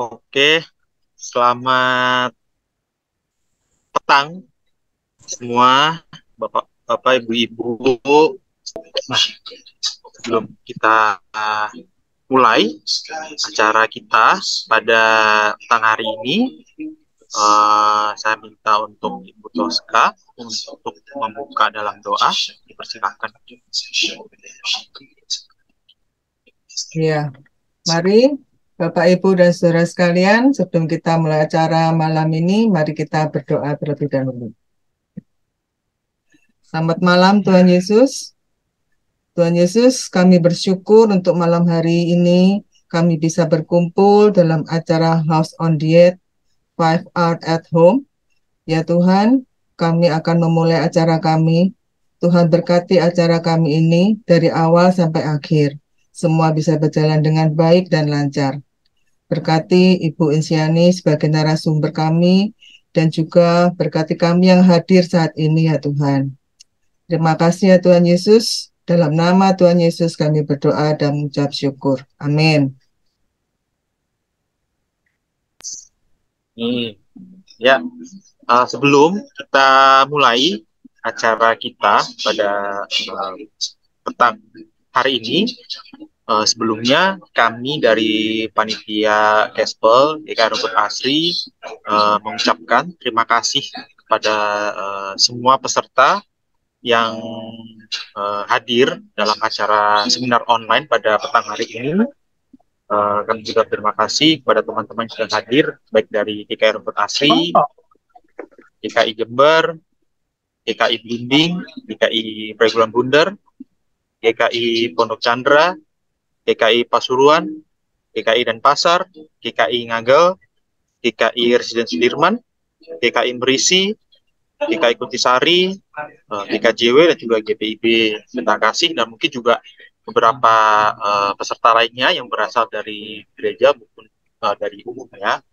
Oke, selamat petang semua, Bapak, Ibu-Ibu. Nah, sebelum kita mulai acara kita pada petang hari ini, saya minta untuk Ibu Toska untuk membuka dalam doa. Dipersilakan. Ya, mari Bapak, Ibu, dan saudara sekalian, sebelum kita mulai acara malam ini, mari kita berdoa terlebih dahulu. Selamat malam Tuhan Yesus. Tuhan Yesus, kami bersyukur untuk malam hari ini kami bisa berkumpul dalam acara House on Diet 5 Art at Home. Ya Tuhan, kami akan memulai acara kami. Tuhan berkati acara kami ini dari awal sampai akhir. Semua bisa berjalan dengan baik dan lancar. Berkati Ibu Insiani sebagai narasumber kami, dan juga berkati kami yang hadir saat ini ya Tuhan. Terima kasih ya Tuhan Yesus. Dalam nama Tuhan Yesus kami berdoa dan mengucap syukur. Amin. Ya, sebelum kita mulai acara kita pada petang hari ini, sebelumnya kami dari panitia Kespel GKI Rumput Asri mengucapkan terima kasih kepada semua peserta yang hadir dalam acara seminar online pada petang hari ini. Kami juga terima kasih kepada teman-teman yang sudah hadir, baik dari GKI Rumput Asri, GKI Jember, GKI Blimbing, GKI Pregulan Bunder, GKI Pondok Chandra, GKI Pasuruan, GKI Denpasar, GKI Ngagel, GKI Residen Sudirman, GKI Merisi, GKI Kutisari, GKJW, dan juga GPIB. Terima kasih, dan mungkin juga beberapa peserta lainnya yang berasal dari gereja maupun dari umumnya.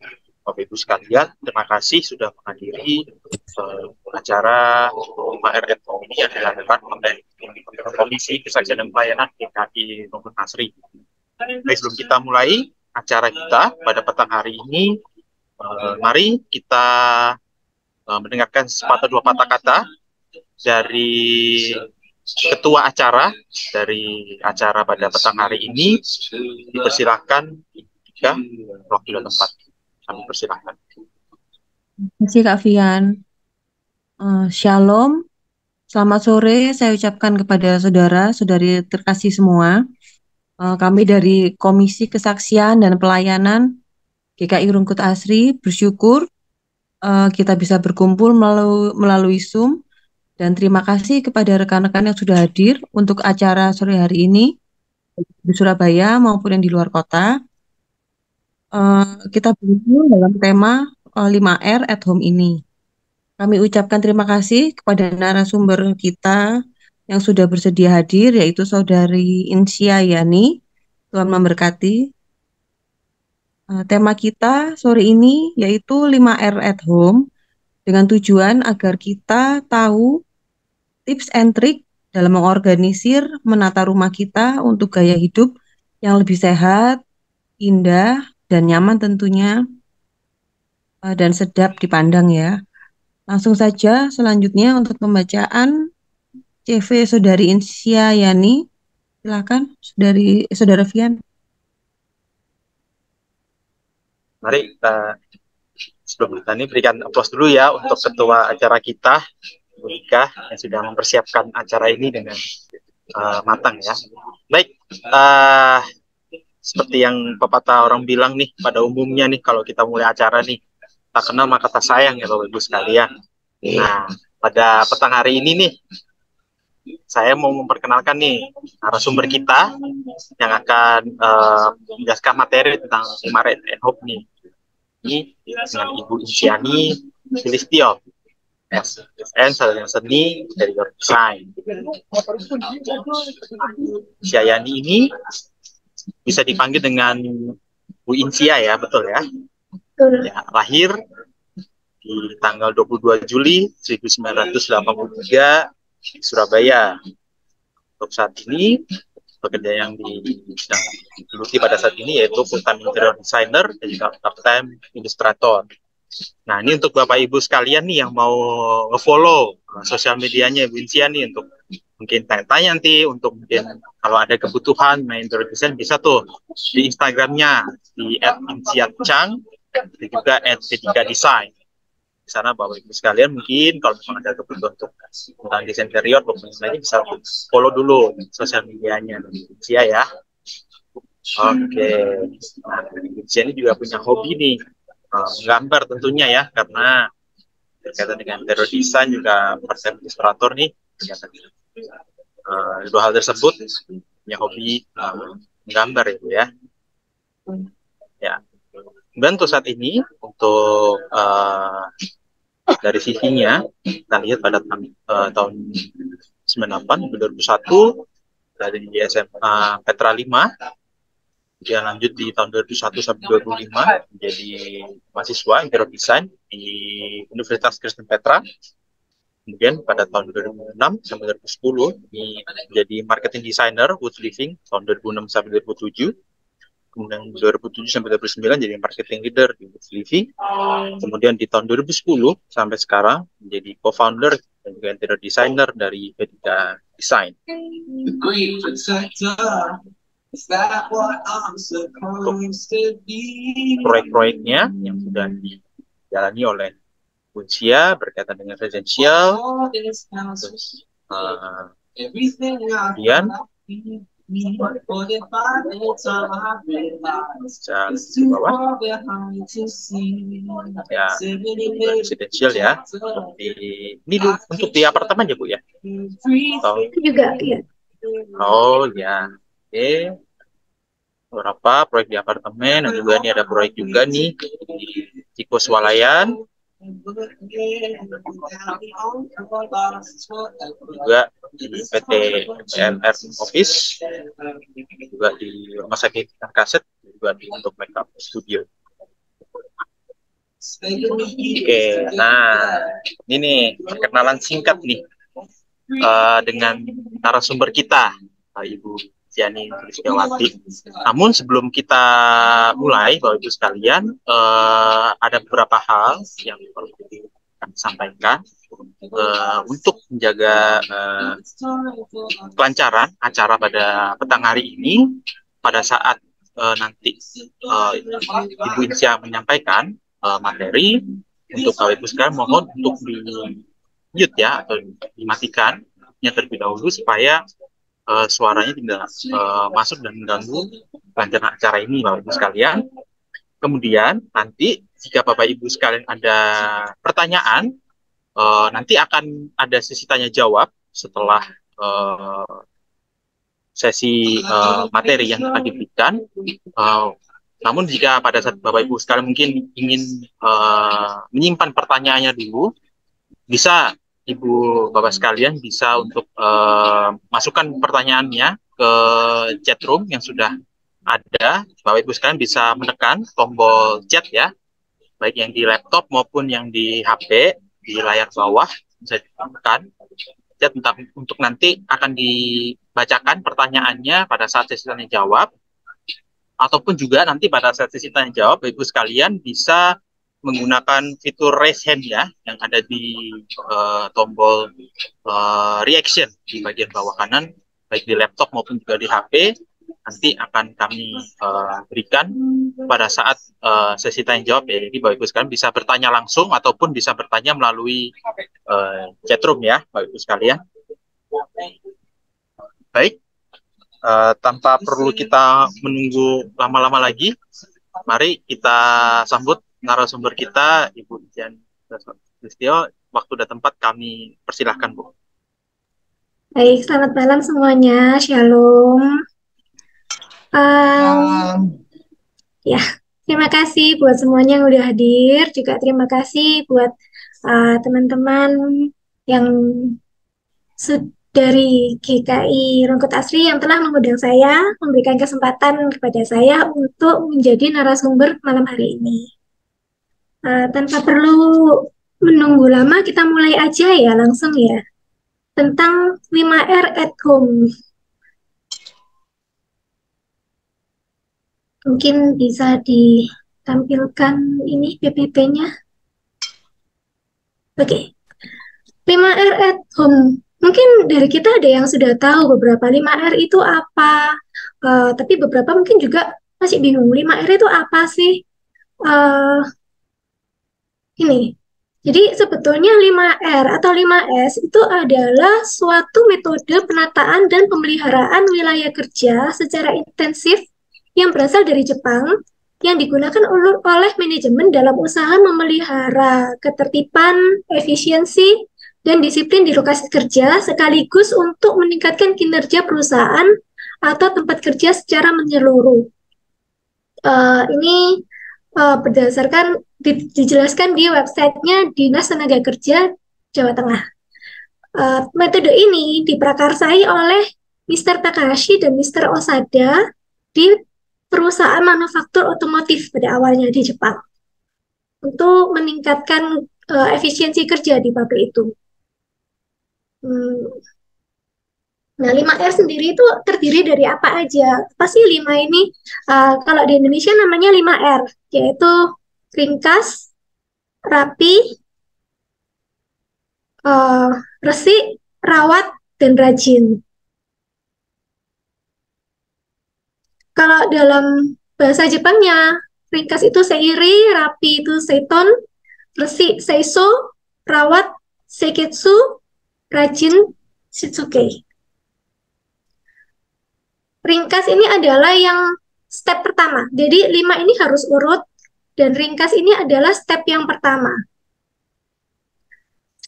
Bapak Ibu sekalian, terima kasih sudah menghadiri acara 5RF ini yang dilakukan oleh Komisi Kesaksian dan Pelayanan GKI Rumput Asri. Baik, sebelum kita mulai acara kita pada petang hari ini, mari kita mendengarkan sepatah dua patah kata dari ketua acara dari acara pada petang hari ini. Dipersilahkan jika waktu dan tempat. Kami persilahkan. Terima kasih Kak Fian. Shalom, selamat sore saya ucapkan kepada saudara-saudari terkasih semua. Kami dari Komisi Kesaksian dan Pelayanan GKI Rungkut Asri bersyukur kita bisa berkumpul melalui Zoom, dan terima kasih kepada rekan-rekan yang sudah hadir untuk acara sore hari ini di Surabaya maupun yang di luar kota. Kita berkumpul dalam tema 5R at Home ini. Kami ucapkan terima kasih kepada narasumber kita yang sudah bersedia hadir, yaitu Saudari Insia Yani. Tuhan memberkati. Tema kita sore ini yaitu 5R at Home, dengan tujuan agar kita tahu tips and trik dalam mengorganisir menata rumah kita untuk gaya hidup yang lebih sehat, indah, dan nyaman tentunya, dan sedap dipandang ya. Langsung saja selanjutnya untuk pembacaan CV Saudari Insia Yani. Silakan Saudara Fian. Mari kita sebelum kita ini berikan aplaus dulu ya untuk ketua acara kita, Bu Ika, yang sudah mempersiapkan acara ini dengan matang ya. Baik, seperti yang pepatah orang bilang nih, pada umumnya nih kalau kita mulai acara nih, tak kenal maka tak sayang ya Bapak Ibu sekalian. Nah, pada petang hari ini nih, saya mau memperkenalkan nih narasumber kita yang akan menjelaskan materi tentang 5R at Home nih. Ini dengan Ibu Insiani Sulistyo, SN Sarjana Seni dari Desain. Insiani ini bisa dipanggil dengan Bu Insia ya, betul ya? Ya, lahir di tanggal 22 Juli 1983 di Surabaya. Untuk saat ini pekerja yang sedang digeluti pada saat ini, yaitu full-time interior designer dan juga part-time illustrator. Nah, ini untuk Bapak Ibu sekalian nih yang mau nge-follow sosial medianya Ibu Insia nih, untuk mungkin tanya-tanya nanti, untuk mungkin kalau ada kebutuhan main interior design bisa tuh di Instagramnya di @insiatchang dan juga @p3design. Di sana Bapak Ibu sekalian mungkin kalau memang ada kebutuhan untuk tentang desain interior pokoknya lainnya bisa follow dulu sosial medianya Insia ya. Oke. Nah, Insia ini juga punya hobi nih, menggambar tentunya ya, karena berkaitan dengan interior design juga part-time illustrator nih. Dua hal tersebut punya hobi menggambar ya Bu ya. Ya. Dan untuk saat ini untuk dari CV-nya kita lihat pada tahun 98 2001 dari SMA Petra 5, dia lanjut di tahun 2001 sampai 2005 menjadi mahasiswa interior design di Universitas Kristen Petra. Kemudian pada tahun 2006 sampai 2010 ini menjadi marketing designer Wood Living tahun 2006 sampai 2007. Kemudian 2007 sampai 2009 jadi marketing leader di Wood Living. Kemudian di tahun 2010 sampai sekarang menjadi co-founder dan juga interior designer dari P3 Design. Proyek-proyeknya yang sudah dijalani oleh Insia berkaitan dengan residential, kemudian di bawah ya residential ya, ini untuk di apartemen ya Bu ya? Itu juga ya. Oh ya, oke. Beberapa proyek di apartemen, dan juga ini ada proyek juga nih di Ciko Swalayan, juga di PT PLR Office, juga di Rumah Sakit Kaset, juga di untuk makeup studio. Oke, nah ini nih perkenalan singkat nih dengan narasumber kita, Ibu Ziani Tristiawati. Namun sebelum kita mulai, Bapak Ibu sekalian, ada beberapa hal yang perlu kami sampaikan untuk menjaga kelancaran acara pada petang hari ini. Pada saat nanti Ibu Insia menyampaikan materi, untuk Bapak Ibu sekalian mohon untuk di mute ya, atau dimatikan yang terlebih dahulu supaya suaranya tidak masuk dan mengganggu kelancaran acara ini Bapak Ibu sekalian. Kemudian nanti jika Bapak Ibu sekalian ada pertanyaan, nanti akan ada sesi tanya jawab setelah sesi materi yang akan diberikan. Namun jika pada saat Bapak Ibu sekalian mungkin ingin menyimpan pertanyaannya dulu, bisa Ibu Bapak sekalian bisa untuk masukkan pertanyaannya ke chat room yang sudah ada. Bapak Ibu sekalian bisa menekan tombol chat ya, baik yang di laptop maupun yang di HP, di layar bawah bisa ditekan chat, untuk nanti akan dibacakan pertanyaannya pada saat sesi tanya jawab, ataupun juga nanti pada saat sesi tanya jawab Bapak Ibu sekalian bisa menggunakan fitur raise hand ya, yang ada di tombol reaction di bagian bawah kanan, baik di laptop maupun juga di HP. Nanti akan kami berikan pada saat sesi tanya jawab ya. Jadi Bapak Ibu sekalian bisa bertanya langsung ataupun bisa bertanya melalui chat room ya Bapak Ibu sekalian. Baik, tanpa perlu kita menunggu lama-lama lagi, mari kita sambut narasumber kita, Ibu Ziani Tristiawati. Waktu dan tempat kami persilahkan, Bu. Baik, selamat malam semuanya. Shalom. Ya, terima kasih buat semuanya yang udah hadir. Juga terima kasih buat teman-teman yang dari GKI Rungkut Asri yang telah mengundang saya, memberikan kesempatan kepada saya untuk menjadi narasumber malam hari ini. Tanpa perlu menunggu lama, kita mulai aja ya, langsung ya. Tentang 5R at home. Mungkin bisa ditampilkan ini PPT-nya. Oke. 5R at home. Mungkin dari kita ada yang sudah tahu beberapa 5R itu apa. Tapi beberapa mungkin juga masih bingung 5R itu apa sih? Ini. Jadi sebetulnya 5R atau 5S itu adalah suatu metode penataan dan pemeliharaan wilayah kerja secara intensif yang berasal dari Jepang yang digunakan oleh manajemen dalam usaha memelihara ketertiban, efisiensi, dan disiplin di lokasi kerja sekaligus untuk meningkatkan kinerja perusahaan atau tempat kerja secara menyeluruh. Ini berdasarkan dijelaskan di websitenya Dinas Tenaga Kerja Jawa Tengah. Metode ini diprakarsai oleh Mr. Takahashi dan Mr. Osada di perusahaan manufaktur otomotif pada awalnya di Jepang untuk meningkatkan efisiensi kerja di pabrik itu. Nah, 5R sendiri itu terdiri dari apa aja? Pasti 5 ini, kalau di Indonesia namanya 5R, yaitu ringkas, rapi, resik, rawat, dan rajin. Kalau dalam bahasa Jepangnya, ringkas itu seiri, rapi itu seiton, resik seiso, rawat seiketsu, rajin shitsuke. Ringkas ini adalah yang step pertama. Jadi 5 ini harus urut dan ringkas ini adalah step yang pertama.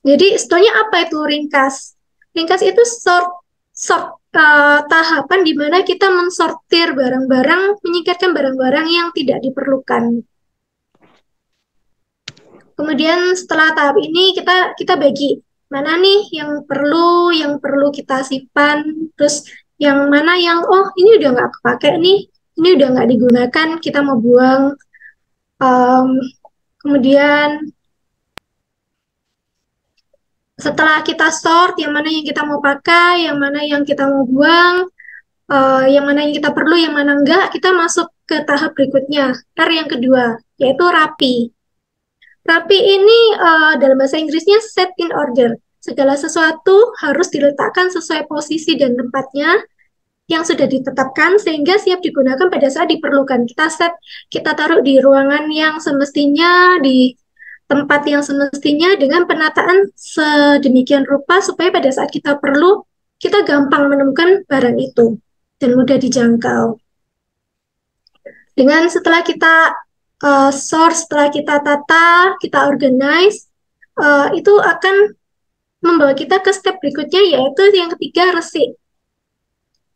Jadi sebetulnya apa itu ringkas? Ringkas itu tahapan di mana kita mensortir barang-barang, menyingkirkan barang-barang yang tidak diperlukan. Kemudian setelah tahap ini kita bagi mana nih yang perlu kita simpan, terus yang mana yang ini udah nggak kepake nih, ini udah nggak digunakan, kita mau buang. Kemudian setelah kita sort yang mana yang kita mau pakai, yang mana yang kita mau buang, yang mana yang kita perlu, yang mana enggak, kita masuk ke tahap berikutnya, R yang kedua, yaitu rapi. Rapi ini dalam bahasa Inggrisnya set in order. Segala sesuatu harus diletakkan sesuai posisi dan tempatnya yang sudah ditetapkan sehingga siap digunakan pada saat diperlukan. Kita taruh di ruangan yang semestinya, di tempat yang semestinya dengan penataan sedemikian rupa supaya pada saat kita perlu, kita gampang menemukan barang itu dan mudah dijangkau. Dengan setelah kita source, setelah kita tata, kita organize, itu akan membawa kita ke step berikutnya, yaitu yang ketiga, resik.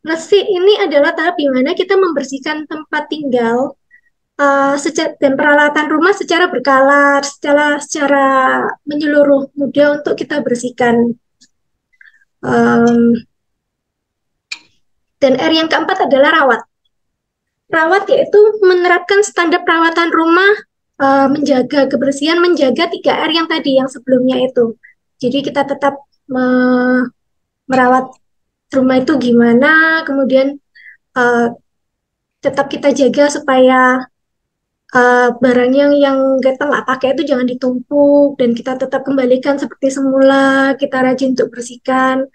Resik ini adalah tahap di mana kita membersihkan tempat tinggal dan peralatan rumah secara berkala, secara menyeluruh, mudah untuk kita bersihkan. Dan R yang keempat adalah rawat. Rawat yaitu menerapkan standar perawatan rumah, menjaga kebersihan, menjaga 3R yang tadi, yang sebelumnya itu. Jadi kita tetap merawat rumah itu gimana, kemudian tetap kita jaga supaya barang yang kita nggak pakai itu jangan ditumpuk, dan kita tetap kembalikan seperti semula, kita rajin untuk bersihkan.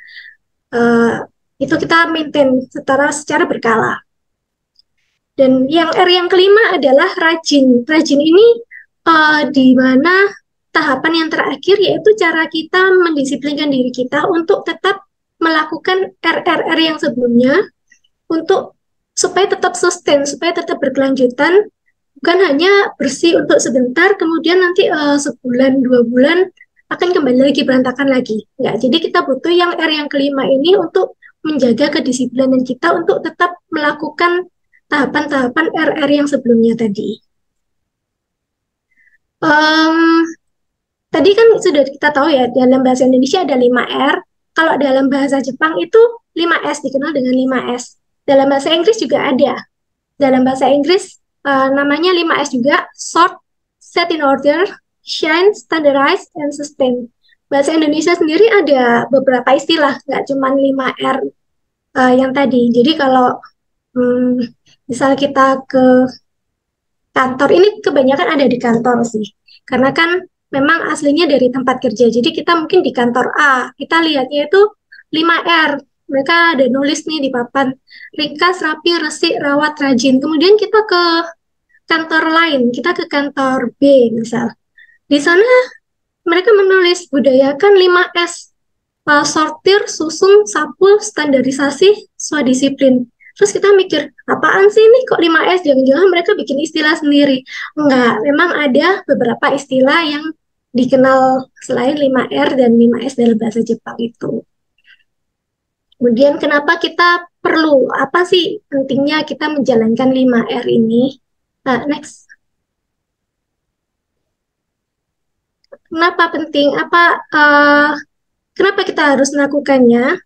Itu kita maintain secara berkala. Dan yang R yang kelima adalah rajin. Rajin ini di mana tahapan yang terakhir yaitu cara kita mendisiplinkan diri kita untuk tetap melakukan RRR yang sebelumnya supaya tetap sustain, supaya tetap berkelanjutan, bukan hanya bersih untuk sebentar, kemudian nanti sebulan, 2 bulan akan kembali lagi berantakan lagi. Nggak, jadi kita butuh yang R yang kelima ini untuk menjaga kedisiplinan kita untuk tetap melakukan tahapan-tahapan RR yang sebelumnya tadi. Tadi kan sudah kita tahu ya, dalam bahasa Indonesia ada 5R, kalau dalam bahasa Jepang itu 5S, dikenal dengan 5S. Dalam bahasa Inggris juga ada. Dalam bahasa Inggris namanya 5S juga, sort, set in order, shine, standardize, and sustain. Bahasa Indonesia sendiri ada beberapa istilah, nggak cuma 5R yang tadi. Jadi kalau Misal kita ke kantor, ini kebanyakan ada di kantor sih. Karena kan memang aslinya dari tempat kerja. Jadi kita mungkin di kantor A, kita lihatnya itu 5R. Mereka ada nulis nih di papan, ringkas, rapi, resik, rawat, rajin. Kemudian kita ke kantor lain, kita ke kantor B misal. Di sana mereka menulis budayakan 5S, sortir, susun, sapu, standarisasi, swadisiplin. Terus kita mikir, apaan sih ini kok 5S? Jangan-jangan mereka bikin istilah sendiri. Enggak, memang ada beberapa istilah yang dikenal selain 5R dan 5S dalam bahasa Jepang itu. Kemudian kenapa kita perlu, apa sih pentingnya kita menjalankan 5R ini? Next. Kenapa penting? Kenapa kita harus melakukannya?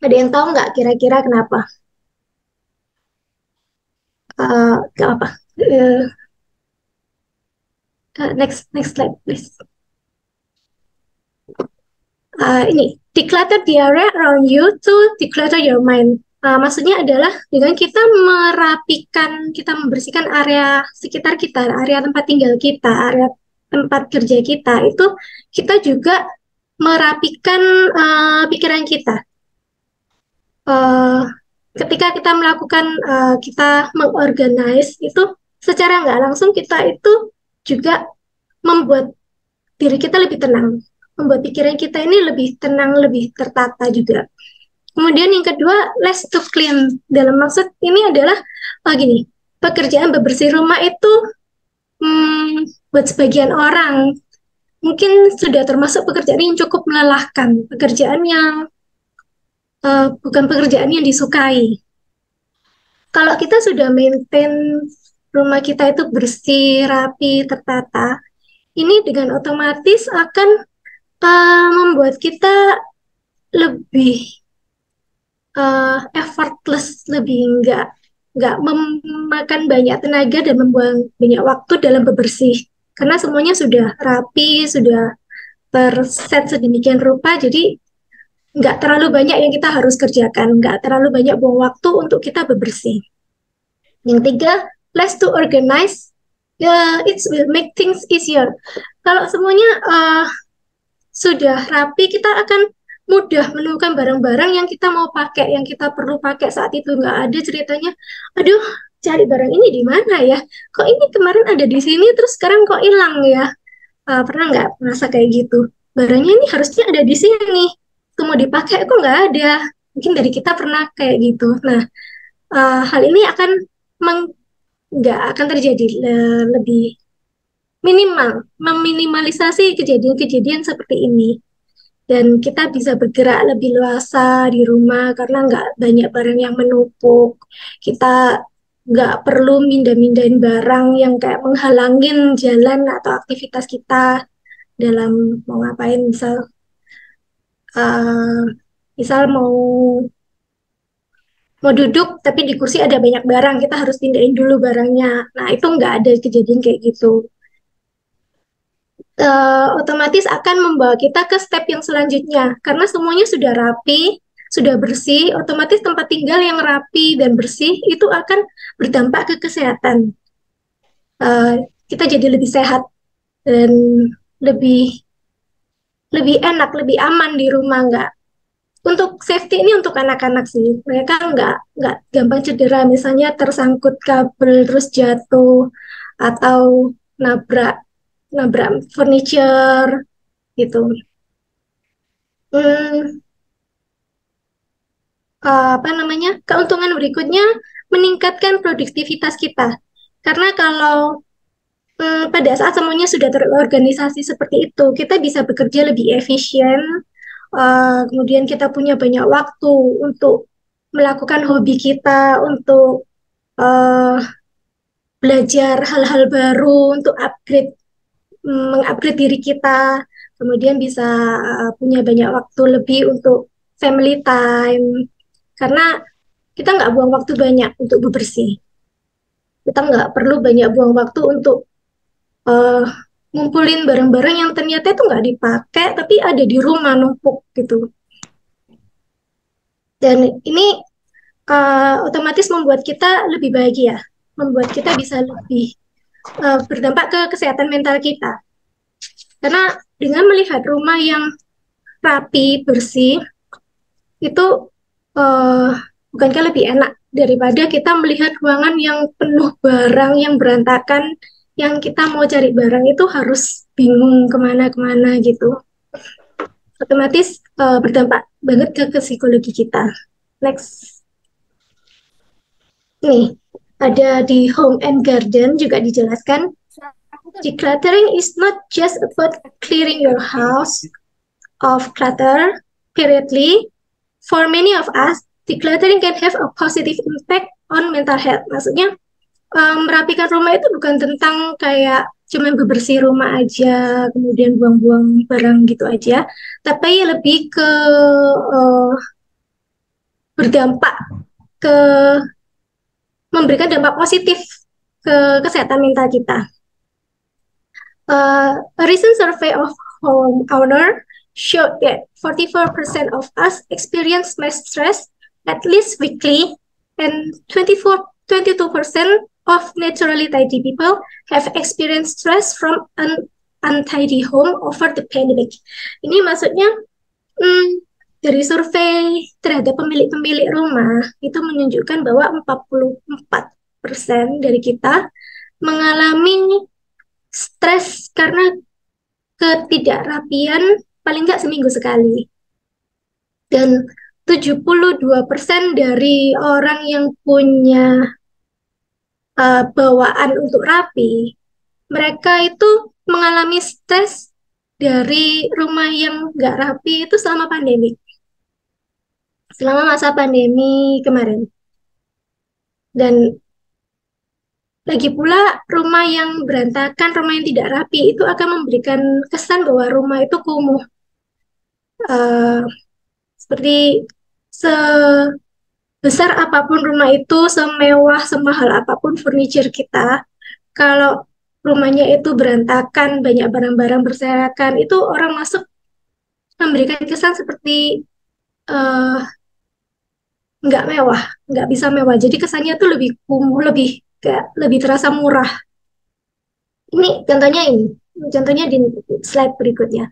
Ada yang tahu nggak kira-kira kenapa? Nggak apa. Next slide, please. Ini, declutter the area around you to declutter your mind. Maksudnya adalah dengan kita merapikan, kita membersihkan area sekitar kita, area tempat tinggal kita, area tempat kerja kita, itu kita juga merapikan pikiran kita. Ketika kita melakukan, kita mengorganize itu secara nggak langsung kita itu juga membuat diri kita lebih tenang, membuat pikiran kita ini lebih tenang, lebih tertata juga. Kemudian yang kedua, less to clean. Dalam maksud ini adalah gini, pekerjaan bebersih rumah itu buat sebagian orang mungkin sudah termasuk pekerjaan yang cukup melelahkan, pekerjaan yang bukan pekerjaan yang disukai. Kalau kita sudah maintain rumah kita itu bersih, rapi, tertata, ini dengan otomatis akan membuat kita lebih effortless, lebih nggak memakan banyak tenaga dan membuang banyak waktu dalam bebersih. Karena semuanya sudah rapi, sudah terset sedemikian rupa, jadi nggak terlalu banyak yang kita harus kerjakan, nggak terlalu banyak buang waktu untuk kita bebersih. Yang tiga, less to organize, it will make things easier. Kalau semuanya sudah rapi, kita akan mudah menemukan barang-barang yang kita mau pakai, yang kita perlu pakai saat itu. Nggak ada ceritanya, aduh, cari barang ini di mana ya? Kok ini kemarin ada di sini, terus sekarang kok hilang ya? Pernah nggak merasa kayak gitu? Barangnya ini harusnya ada di sini, itu mau dipakai kok nggak ada. Mungkin dari kita pernah kayak gitu. Nah, hal ini nggak akan terjadi, lebih meminimalisasi kejadian-kejadian seperti ini. Dan kita bisa bergerak lebih luasa di rumah karena nggak banyak barang yang menumpuk. Kita nggak perlu mindah-mindahin barang yang kayak menghalangin jalan atau aktivitas kita dalam mau ngapain. Misal mau duduk tapi di kursi ada banyak barang, kita harus pindahin dulu barangnya. Nah, itu nggak ada kejadian kayak gitu. Otomatis akan membawa kita ke step yang selanjutnya. Karena semuanya sudah rapi, sudah bersih, otomatis tempat tinggal yang rapi dan bersih itu akan berdampak ke kesehatan. Kita jadi lebih sehat dan lebih enak, lebih aman di rumah. Nggak. Untuk safety ini untuk anak-anak sih. Mereka nggak gampang cedera, misalnya tersangkut kabel terus jatuh atau nabrak furniture gitu. Keuntungan berikutnya meningkatkan produktivitas kita. Karena kalau pada saat semuanya sudah terorganisasi seperti itu, kita bisa bekerja lebih efisien. Kemudian kita punya banyak waktu untuk melakukan hobi kita, untuk belajar hal-hal baru, untuk mengupgrade diri kita, kemudian bisa punya banyak waktu lebih untuk family time, karena kita nggak buang waktu banyak untuk bebersih. Kita nggak perlu banyak buang waktu untuk ngumpulin barang-barang yang ternyata itu nggak dipakai, tapi ada di rumah numpuk gitu. Dan ini otomatis membuat kita lebih bahagia, membuat kita bisa lebih berdampak ke kesehatan mental kita. Karena dengan melihat rumah yang rapi, bersih, itu bukankah lebih enak daripada kita melihat ruangan yang penuh barang, yang berantakan, yang kita mau cari barang itu harus bingung kemana-kemana gitu. Otomatis berdampak banget ke psikologi kita. Next. Nih, ada di Home and Garden juga dijelaskan, decluttering is not just about clearing your house of clutter periodically. For many of us, decluttering can have a positive impact on mental health. Maksudnya, merapikan rumah itu bukan tentang kayak cuma bebersih rumah aja, kemudian buang-buang barang gitu aja, tapi lebih ke berdampak ke memberikan dampak positif ke kesehatan mental kita. A recent survey of homeowner showed that 44% of us experience less stress at least weekly, and 22% of naturally tidy people have experienced stress from an untidy home over the pandemic. Ini maksudnya dari survei terhadap pemilik-pemilik rumah itu menunjukkan bahwa 44% dari kita mengalami stres karena ketidakrapian paling nggak seminggu sekali. Dan 72% dari orang yang punya bawaan untuk rapi, mereka itu mengalami stres dari rumah yang nggak rapi itu selama pandemi. Selama masa pandemi kemarin. Dan lagi pula rumah yang berantakan, rumah yang tidak rapi itu akan memberikan kesan bahwa rumah itu kumuh. Seperti sebesar apapun rumah itu, semewah, semahal apapun furniture kita, kalau rumahnya itu berantakan, banyak barang-barang berserakan, itu orang masuk memberikan kesan seperti nggak mewah, nggak bisa mewah. Jadi kesannya tuh lebih kumuh, lebih terasa murah. Ini contohnya di slide berikutnya.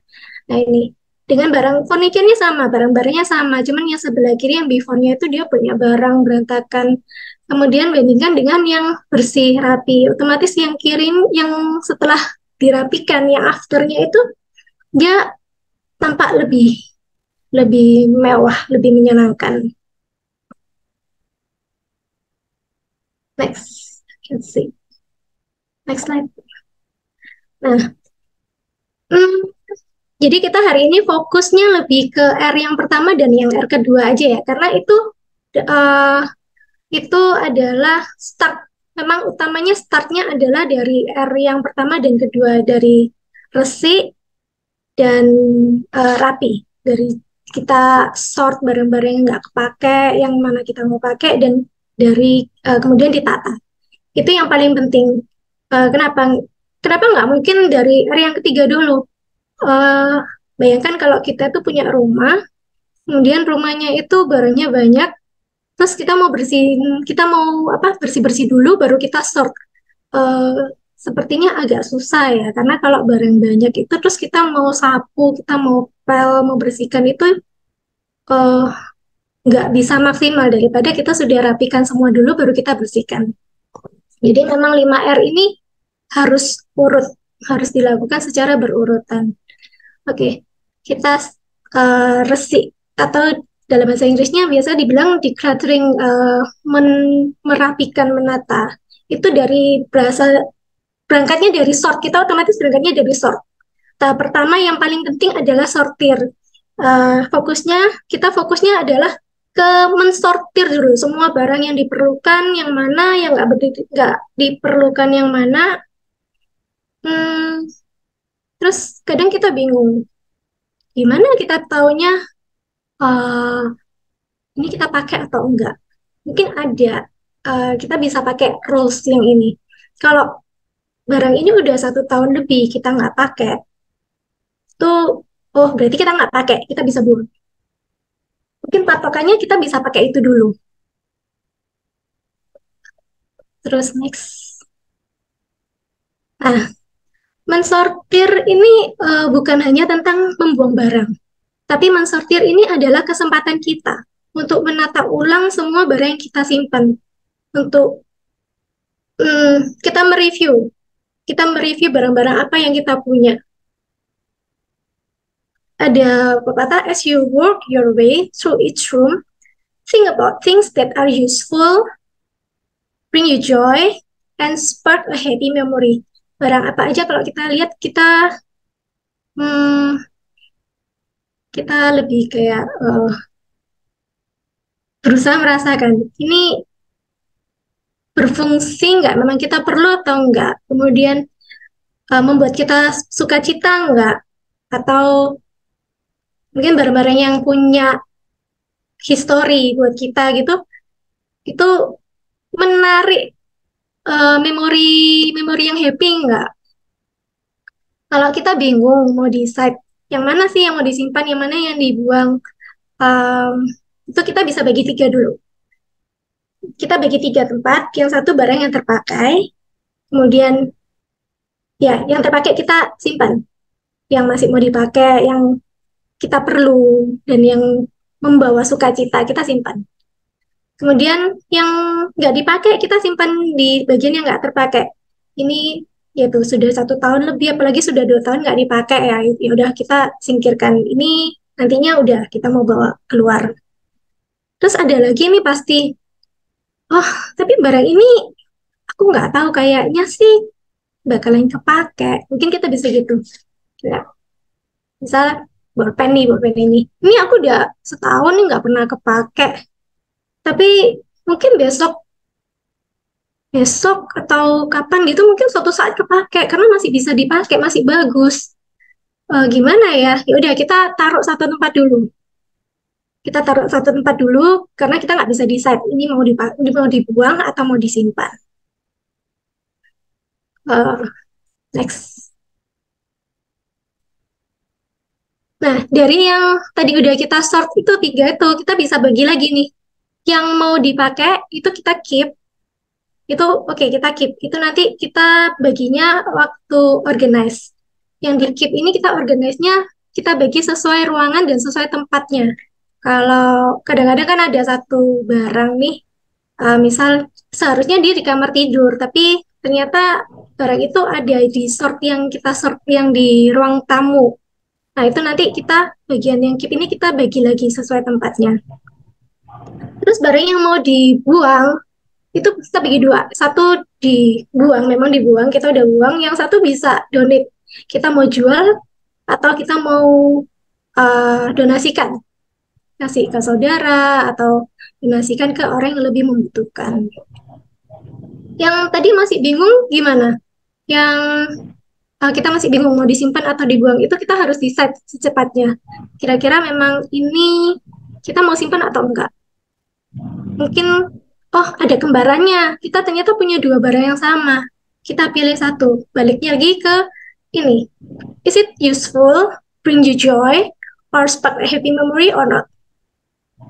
Nah ini, dengan barang furniture-nya sama, barang-barangnya sama, cuman yang sebelah kiri yang before-nya itu dia punya barang berantakan. Kemudian bandingkan dengan yang bersih, rapi. Otomatis yang kiri, yang setelah dirapikan, yang after-nya itu dia tampak lebih mewah, lebih menyenangkan. Next, let's see. Next slide. Nah, jadi kita hari ini fokusnya lebih ke R yang pertama dan yang R kedua aja ya, karena itu adalah start. Memang utamanya startnya adalah dari R yang pertama dan kedua, dari resik dan rapi. Dari kita sort barang-barang yang nggak kepake, yang mana kita mau pakai, dan dari kemudian ditata. Itu yang paling penting. Kenapa nggak mungkin dari R yang ketiga dulu? Bayangkan kalau kita tuh punya rumah, kemudian rumahnya itu barangnya banyak, terus kita mau bersih-bersih dulu, baru kita sort. Sepertinya agak susah ya, karena kalau barang banyak itu, terus kita mau sapu, kita mau pel, mau bersihkan itu nggak bisa maksimal, daripada kita sudah rapikan semua dulu, baru kita bersihkan. Jadi memang 5R ini harus dilakukan secara berurutan. Oke, kita resik, atau dalam bahasa Inggrisnya biasa dibilang decluttering, merapikan, menata. Itu berangkatnya dari sort. Kita otomatis berangkatnya dari sort. Tahap pertama yang paling penting adalah sortir. Kita fokusnya adalah ke mensortir dulu semua barang yang diperlukan, yang mana yang nggak diperlukan, yang mana. Terus kadang kita bingung, gimana kita taunya ini kita pakai atau enggak? Mungkin ada, kita bisa pakai rules yang ini. Kalau barang ini udah 1 tahun lebih kita nggak pakai, tuh berarti kita nggak pakai, kita bisa buang. Mungkin patokannya kita bisa pakai itu dulu. Terus next. Nah, mensortir ini bukan hanya tentang membuang barang, tapi mensortir ini adalah kesempatan kita untuk menata ulang semua barang yang kita simpan, untuk kita mereview barang-barang apa yang kita punya. Ada pepatah, as you work your way through each room, think about things that are useful, bring you joy, and spark a happy memory. Barang apa aja kalau kita lihat, kita lebih kayak berusaha merasakan ini berfungsi nggak, memang kita perlu atau enggak, kemudian membuat kita sukacita enggak, atau mungkin barang-barang yang punya history buat kita gitu, itu menarik memori yang happy enggak. Kalau kita bingung mau decide yang mana sih yang mau disimpan, yang mana yang dibuang, itu kita bisa bagi 3 dulu. Kita bagi 3 tempat, yang satu barang yang terpakai, kemudian ya yang terpakai kita simpan, yang masih mau dipakai, yang kita perlu, dan yang membawa sukacita kita simpan. Kemudian yang nggak dipakai kita simpan di bagian yang nggak terpakai. Ini yaitu sudah 1 tahun lebih, apalagi sudah 2 tahun nggak dipakai, ya udah kita singkirkan. Ini nantinya udah kita mau bawa keluar. Terus ada lagi nih pasti, oh tapi barang ini aku nggak tahu, kayaknya sih bakalan kepake. Mungkin kita bisa gitu. Ya. Misal bolpen ini aku udah setahun nih nggak pernah kepake. Tapi mungkin besok atau kapan gitu mungkin suatu saat kepake karena masih bisa dipakai, masih bagus. Gimana ya? Ya udah kita taruh satu tempat dulu. Kita taruh satu tempat dulu karena kita nggak bisa decide ini mau dibuang atau mau disimpan. Next. Nah, dari yang tadi udah kita sort itu 3 itu, kita bisa bagi lagi nih. Yang mau dipakai itu kita keep. Itu oke, kita keep. Itu nanti kita baginya waktu organize. Yang di keep ini kita organize-nya kita bagi sesuai ruangan dan sesuai tempatnya. Kalau kadang-kadang kan ada satu barang nih, misal seharusnya dia di kamar tidur, tapi ternyata barang itu ada di sort yang kita sort yang di ruang tamu. Nah, itu nanti kita bagian yang keep ini kita bagi lagi sesuai tempatnya. Terus barang yang mau dibuang, itu kita bagi 2. Satu dibuang, memang dibuang, kita udah buang. Yang satu bisa donate. Kita mau jual atau kita mau donasikan. Kasih ke saudara atau donasikan ke orang yang lebih membutuhkan. Yang tadi masih bingung gimana? Yang kita masih bingung mau disimpan atau dibuang, itu kita harus decide secepatnya. Kira-kira memang ini kita mau simpan atau enggak. Mungkin, oh ada kembarannya, kita ternyata punya 2 barang yang sama. Kita pilih satu, baliknya lagi ke ini. Is it useful, bring you joy, or spark a happy memory or not?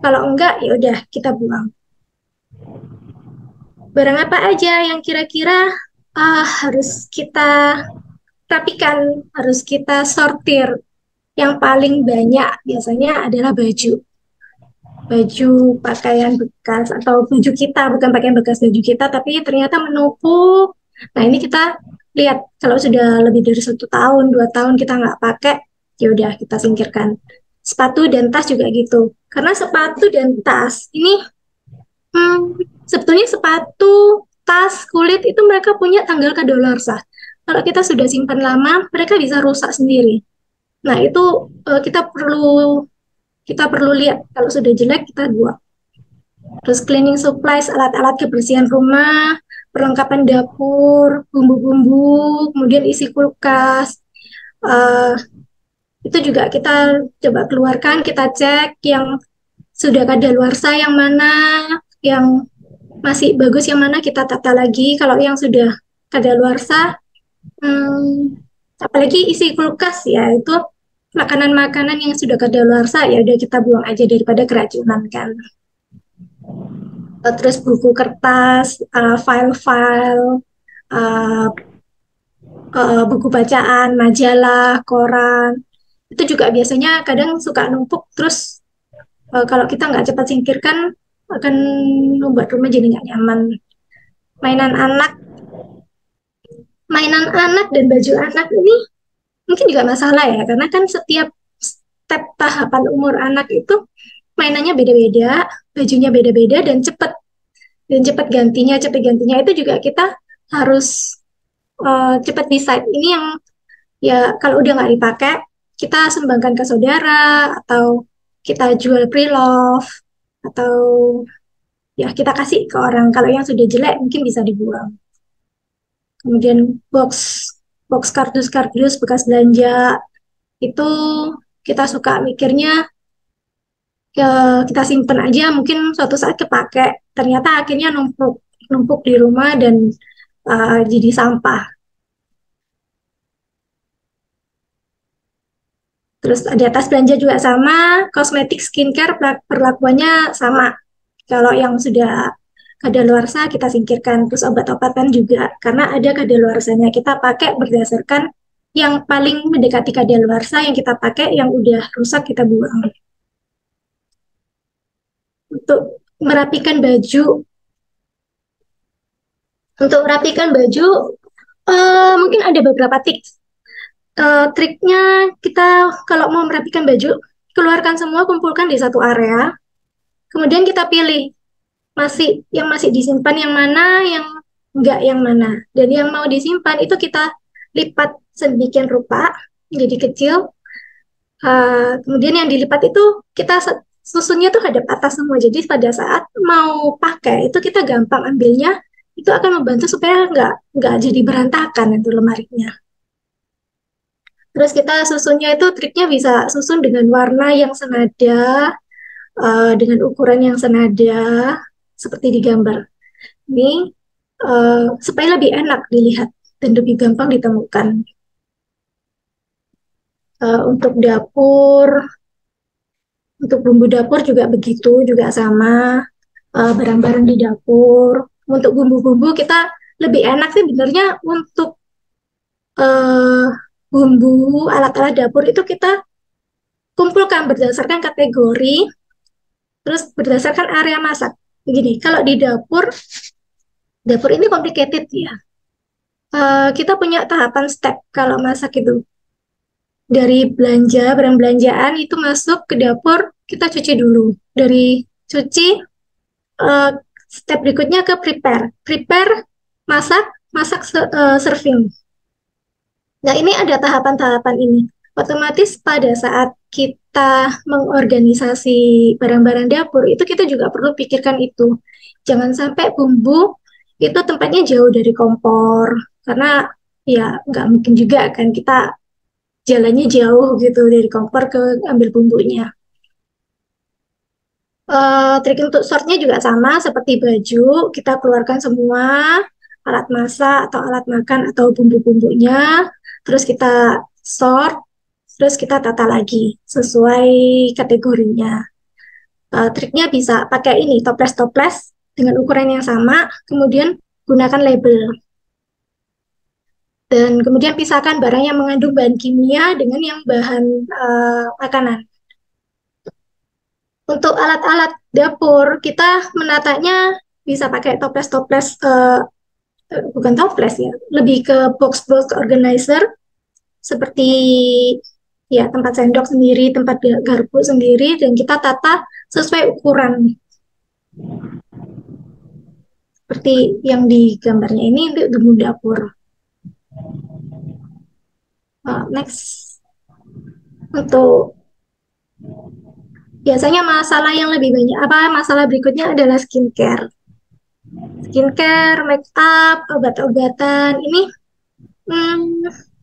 Kalau enggak, ya udah kita buang. Barang apa aja yang kira-kira harus kita rapikan, harus kita sortir. Yang paling banyak biasanya adalah baju pakaian bekas atau baju kita, bukan pakaian bekas baju kita, tapi ternyata menumpuk. Nah, ini kita lihat kalau sudah lebih dari 1 tahun, 2 tahun kita nggak pakai, ya udah kita singkirkan. Sepatu dan tas juga gitu. Karena sepatu dan tas ini sebetulnya sepatu, tas, kulit itu mereka punya tanggal kadaluarsa. Kalau kita sudah simpan lama, mereka bisa rusak sendiri. Nah, itu kita perlu lihat, kalau sudah jelek kita buang. Terus cleaning supplies, alat-alat kebersihan rumah, perlengkapan dapur, bumbu-bumbu, kemudian isi kulkas. Itu juga kita coba keluarkan, kita cek yang sudah kadaluarsa yang mana, yang masih bagus yang mana kita tata lagi. Kalau yang sudah kadaluarsa, apalagi isi kulkas ya, itu makanan-makanan yang sudah kadaluarsa ya udah kita buang aja daripada keracunan kan. terus buku kertas, file-file, uh, buku bacaan, majalah, koran. Itu juga biasanya kadang suka numpuk, terus kalau kita nggak cepat singkirkan akan membuat rumah jadi nggak nyaman. Mainan anak, mainan anak dan baju anak ini mungkin juga masalah ya, karena kan setiap step tahapan umur anak itu mainannya beda-beda, bajunya beda-beda dan cepat gantinya itu juga kita harus cepat decide. Ini yang ya kalau udah nggak dipakai kita sumbangkan ke saudara atau kita jual pre-love atau ya kita kasih ke orang. Kalau yang sudah jelek mungkin bisa dibuang. Kemudian box box kardus-kardus bekas belanja itu kita suka mikirnya ya kita simpen aja, mungkin suatu saat kepake, ternyata akhirnya numpuk numpuk di rumah dan jadi sampah. Terus ada tas belanja juga sama, kosmetik skincare perlakuannya sama. Kalau yang sudah kadaluarsa kita singkirkan, terus obat-obatan juga karena ada kadaluarsanya, kita pakai berdasarkan yang paling mendekati kadaluarsa yang kita pakai, yang udah rusak kita buang. Untuk merapikan baju, mungkin ada beberapa tips. Triknya kita kalau mau merapikan baju, keluarkan semua, kumpulkan di satu area, kemudian kita pilih yang masih disimpan yang mana, yang enggak yang mana, dan yang mau disimpan itu kita lipat sedemikian rupa jadi kecil. Kemudian yang dilipat itu kita susunnya tuh hadap atas semua, jadi pada saat mau pakai itu kita gampang ambilnya, itu akan membantu supaya nggak jadi berantakan itu lemarinya. Terus kita susunnya itu triknya bisa susun dengan warna yang senada, dengan ukuran yang senada, seperti di gambar. Ini supaya lebih enak dilihat dan lebih gampang ditemukan. Untuk dapur, untuk bumbu dapur juga begitu, juga sama, barang-barang di dapur. Untuk bumbu-bumbu kita lebih enak sih sebenarnya untuk bumbu, alat-alat dapur itu kita kumpulkan berdasarkan kategori, terus berdasarkan area masak. Begini, kalau di dapur ini complicated ya. Kita punya tahapan step kalau masak itu. Dari barang belanjaan itu masuk ke dapur, kita cuci dulu. Dari cuci, step berikutnya ke prepare. Prepare, masak serving. Nah, ini ada tahapan-tahapan ini. Otomatis pada saat kita mengorganisasi barang-barang dapur, itu kita juga perlu pikirkan itu. Jangan sampai bumbu itu tempatnya jauh dari kompor. Karena ya nggak mungkin juga kan kita jalannya jauh gitu dari kompor ke ambil bumbunya. Trik untuk sortnya juga sama seperti baju, kita keluarkan semua alat masak atau alat makan atau bumbu-bumbunya, terus kita sort, terus kita tata lagi sesuai kategorinya. Triknya bisa pakai ini, toples-toples dengan ukuran yang sama, kemudian gunakan label. Dan kemudian pisahkan barang yang mengandung bahan kimia dengan yang bahan makanan. Untuk alat-alat dapur, kita menatanya bisa pakai toples-toples, bukan toples ya, lebih ke box-box organizer, seperti ya tempat sendok sendiri, tempat garpu sendiri, dan kita tata sesuai ukuran. Seperti yang di gambarnya ini untuk bumbu dapur. Next, untuk biasanya masalah yang lebih banyak, masalah berikutnya adalah skincare, make up, obat-obatan. Ini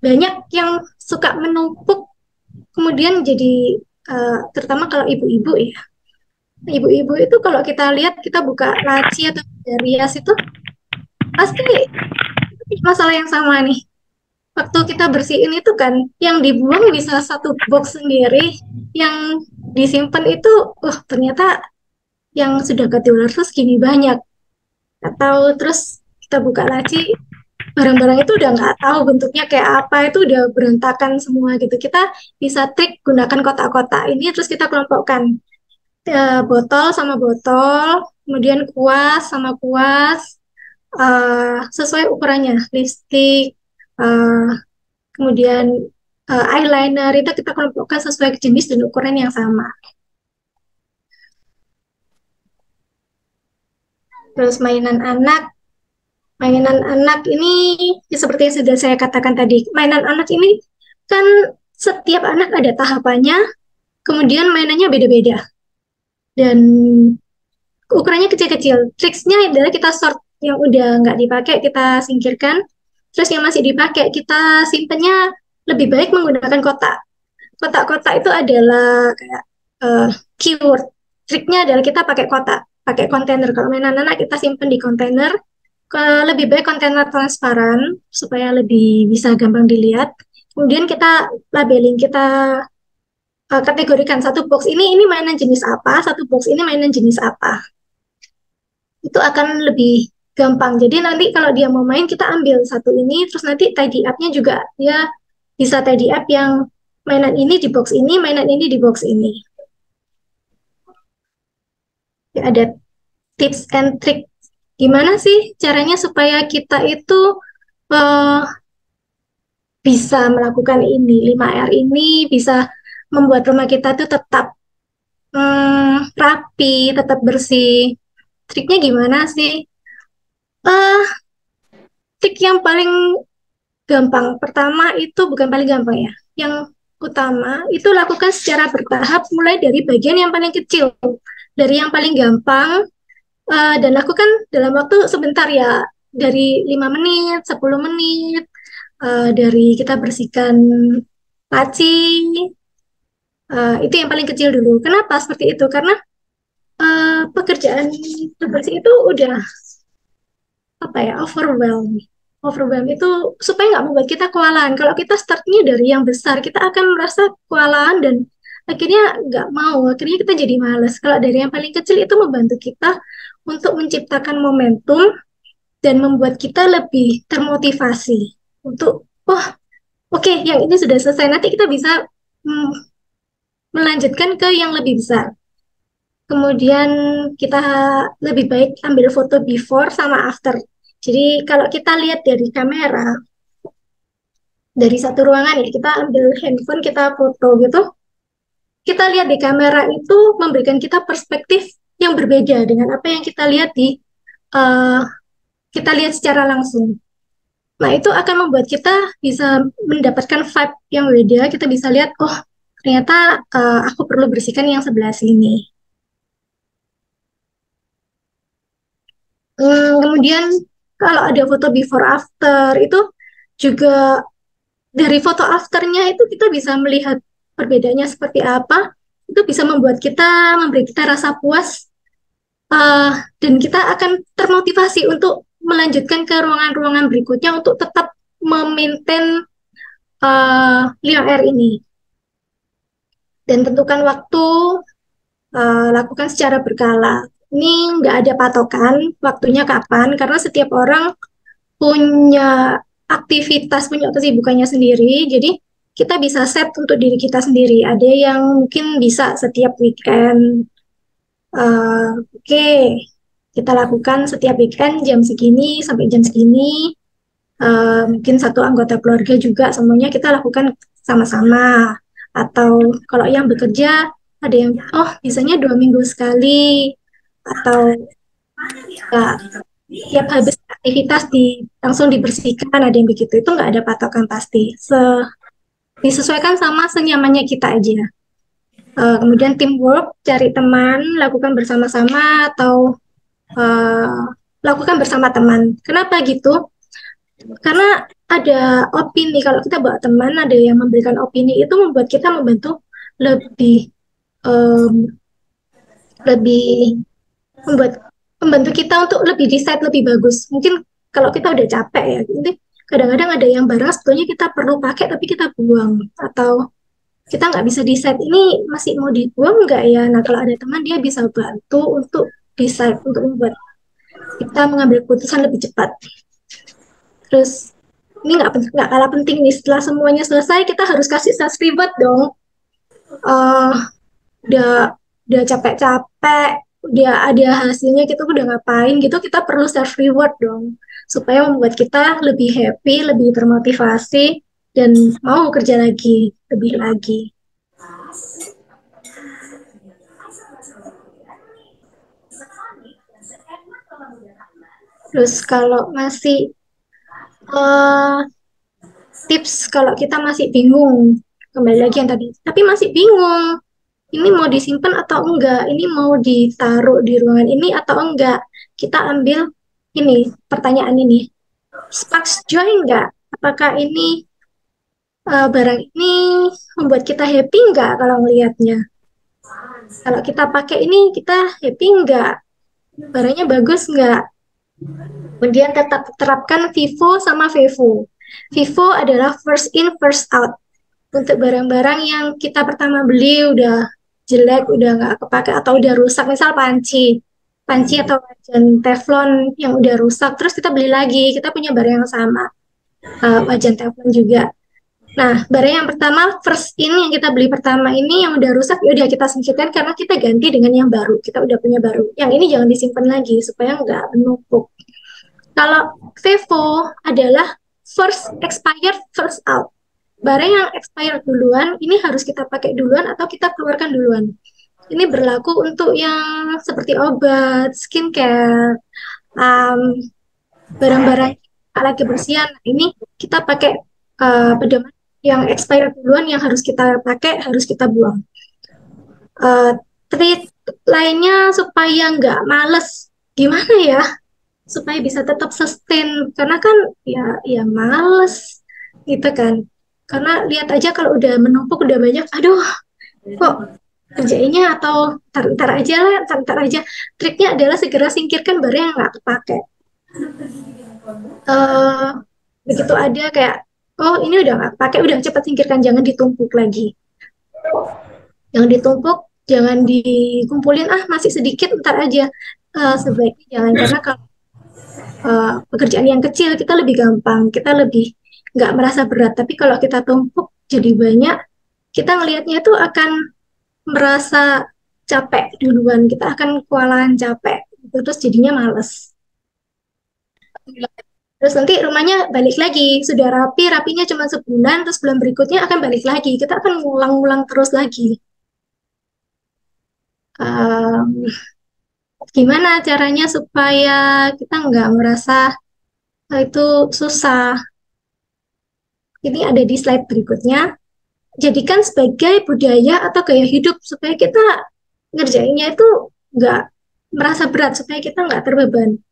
banyak yang suka menumpuk, kemudian jadi terutama kalau ibu-ibu ya. Ibu-ibu itu kalau kita lihat, kita buka laci atau rias itu pasti masalah yang sama nih. Waktu kita bersihin itu kan, yang dibuang bisa satu box sendiri, yang disimpan itu, ternyata yang sudah ketiular terus gini banyak. Atau terus kita buka laci, barang-barang itu udah nggak tahu bentuknya kayak apa, itu udah berantakan semua gitu. Kita bisa trik gunakan kotak-kotak ini, terus kita kelompokkan botol sama botol, kemudian kuas sama kuas, sesuai ukurannya, lipstick, kemudian eyeliner, itu kita kelompokkan sesuai jenis dan ukuran yang sama. Terus mainan anak ini ya seperti yang sudah saya katakan tadi, mainan anak ini kan setiap anak ada tahapannya, kemudian mainannya beda-beda dan ukurannya kecil-kecil. Triksnya adalah kita sort yang udah nggak dipakai kita singkirkan, terus yang masih dipakai kita simpennya lebih baik menggunakan kotak. Kotak-kotak itu adalah kayak keyword. Triknya adalah kita pakai kotak, pakai kontainer. Kalau mainan anak kita simpen di kontainer, lebih baik kontainer transparan supaya lebih bisa gampang dilihat. Kemudian kita labeling, kita kategorikan satu box ini mainan jenis apa, satu box ini mainan jenis apa. Itu akan lebih gampang. Jadi nanti kalau dia mau main, kita ambil satu ini, terus nanti tidy up-nya juga dia bisa tidy up yang mainan ini di box ini, mainan ini di box ini. Ya, ada tips and trick. Gimana sih caranya supaya kita itu bisa melakukan ini, 5R ini, bisa membuat rumah kita tuh tetap rapi, tetap bersih. Triknya gimana sih? Trik yang paling gampang, pertama itu bukan paling gampang ya, yang utama itu lakukan secara bertahap mulai dari bagian yang paling kecil, dari yang paling gampang, dan lakukan dalam waktu sebentar ya, dari 5 menit, 10 menit, dari kita bersihkan laci, itu yang paling kecil dulu. Kenapa seperti itu? Karena pekerjaan bersih itu udah overwhelm itu supaya nggak membuat kita kewalahan. Kalau kita startnya dari yang besar, kita akan merasa kewalahan dan akhirnya nggak mau, akhirnya kita jadi malas. Kalau dari yang paling kecil itu membantu kita untuk menciptakan momentum dan membuat kita lebih termotivasi untuk, oke, yang ini sudah selesai, nanti kita bisa melanjutkan ke yang lebih besar. Kemudian kita lebih baik ambil foto before sama after. Jadi kalau kita lihat dari kamera, dari satu ruangan ya, kita ambil handphone, kita foto gitu, kita lihat di kamera itu memberikan kita perspektif yang berbeda dengan apa yang kita lihat kita lihat secara langsung. Nah, itu akan membuat kita bisa mendapatkan vibe yang beda, kita bisa lihat, ternyata aku perlu bersihkan yang sebelah sini. Kemudian kalau ada foto before after itu juga dari foto afternya itu kita bisa melihat perbedaannya seperti apa. Itu bisa membuat kita, memberi kita rasa puas, dan kita akan termotivasi untuk melanjutkan ke ruangan-ruangan berikutnya untuk tetap memaintain 5R ini. Dan tentukan waktu, lakukan secara berkala. Ini nggak ada patokan waktunya kapan, karena setiap orang punya aktivitas, punya kesibukannya sendiri, jadi kita bisa set untuk diri kita sendiri. Ada yang mungkin bisa setiap weekend, oke, kita lakukan setiap weekend jam segini sampai jam segini, mungkin satu anggota keluarga juga, semuanya kita lakukan sama-sama. Atau kalau yang bekerja, ada yang, biasanya 2 minggu sekali, atau tiap habis aktivitas langsung dibersihkan, ada yang begitu. Itu nggak ada patokan pasti. Disesuaikan sama senyamannya kita aja. Kemudian teamwork, cari teman, lakukan bersama-sama, atau lakukan bersama teman. Kenapa gitu? Karena ada opini, kalau kita bawa teman, ada yang memberikan opini, itu membuat kita membantu lebih membantu kita untuk lebih decide lebih bagus. Mungkin kalau kita udah capek ya, kadang-kadang ada yang barang sebetulnya kita perlu pakai tapi kita buang, atau kita nggak bisa decide ini masih mau dibuang nggak ya. Nah, kalau ada teman dia bisa bantu untuk decide, untuk membuat kita mengambil keputusan lebih cepat. Terus ini nggak kalah penting nih, setelah semuanya selesai kita harus kasih self reward dong. Eh, udah capek-capek, udah ada hasilnya, kita udah ngapain gitu, kita perlu self reward dong, supaya membuat kita lebih happy, lebih termotivasi, dan mau kerja lagi, lebih lagi. Terus kalau masih tips kalau kita masih bingung, kembali lagi yang tadi, tapi masih bingung, ini mau disimpan atau enggak, ini mau ditaruh di ruangan ini atau enggak, kita ambil ini, pertanyaan ini, sparks joy enggak? Apakah ini barang ini membuat kita happy enggak kalau melihatnya? Kalau kita pakai ini, kita happy enggak? Barangnya bagus enggak? Kemudian tetap terapkan FIFO sama FEVO. FIFO adalah first in, first out. Untuk barang-barang yang kita pertama beli udah jelek, udah nggak kepake atau udah rusak, misal panci atau wajan teflon yang udah rusak, terus kita beli lagi, kita punya barang yang sama, wajan teflon juga. Nah, barang yang pertama first in yang kita beli pertama ini yang udah rusak, ya udah kita singkirkan karena kita ganti dengan yang baru, kita udah punya baru. Yang ini jangan disimpan lagi supaya nggak menumpuk. Kalau FEVO adalah first expired, first out. Barang yang expired duluan, ini harus kita pakai duluan atau kita keluarkan duluan. Ini berlaku untuk yang seperti obat, skincare, barang-barang alat kebersihan. Ini kita pakai pedoman yang expired duluan, yang harus kita pakai, harus kita buang. Trik lainnya supaya nggak males, gimana ya? Supaya bisa tetap sustain, karena kan ya males gitu kan. Karena lihat aja kalau udah menumpuk, udah banyak, aduh kok kerjainnya, atau ntar aja lah, ntar aja. Triknya adalah segera singkirkan barang yang nggak kepake. Begitu ada kayak, oh ini udah nggak kepake, udah cepat singkirkan, jangan ditumpuk lagi. Jangan ditumpuk, jangan dikumpulin, masih sedikit, ntar aja. Sebaiknya jangan, karena kalau pekerjaan yang kecil kita lebih gampang, kita lebih nggak merasa berat. Tapi kalau kita tumpuk jadi banyak, kita ngelihatnya itu akan merasa capek duluan, kita akan kewalahan capek, terus jadinya males. Terus nanti rumahnya balik lagi, sudah rapinya cuma sebulan, terus bulan berikutnya akan balik lagi, kita akan ngulang-ngulang terus lagi. Gimana caranya supaya kita nggak merasa itu susah? Ini ada di slide berikutnya. Jadikan sebagai budaya atau gaya hidup supaya kita ngerjainnya itu nggak merasa berat, supaya kita nggak terbeban.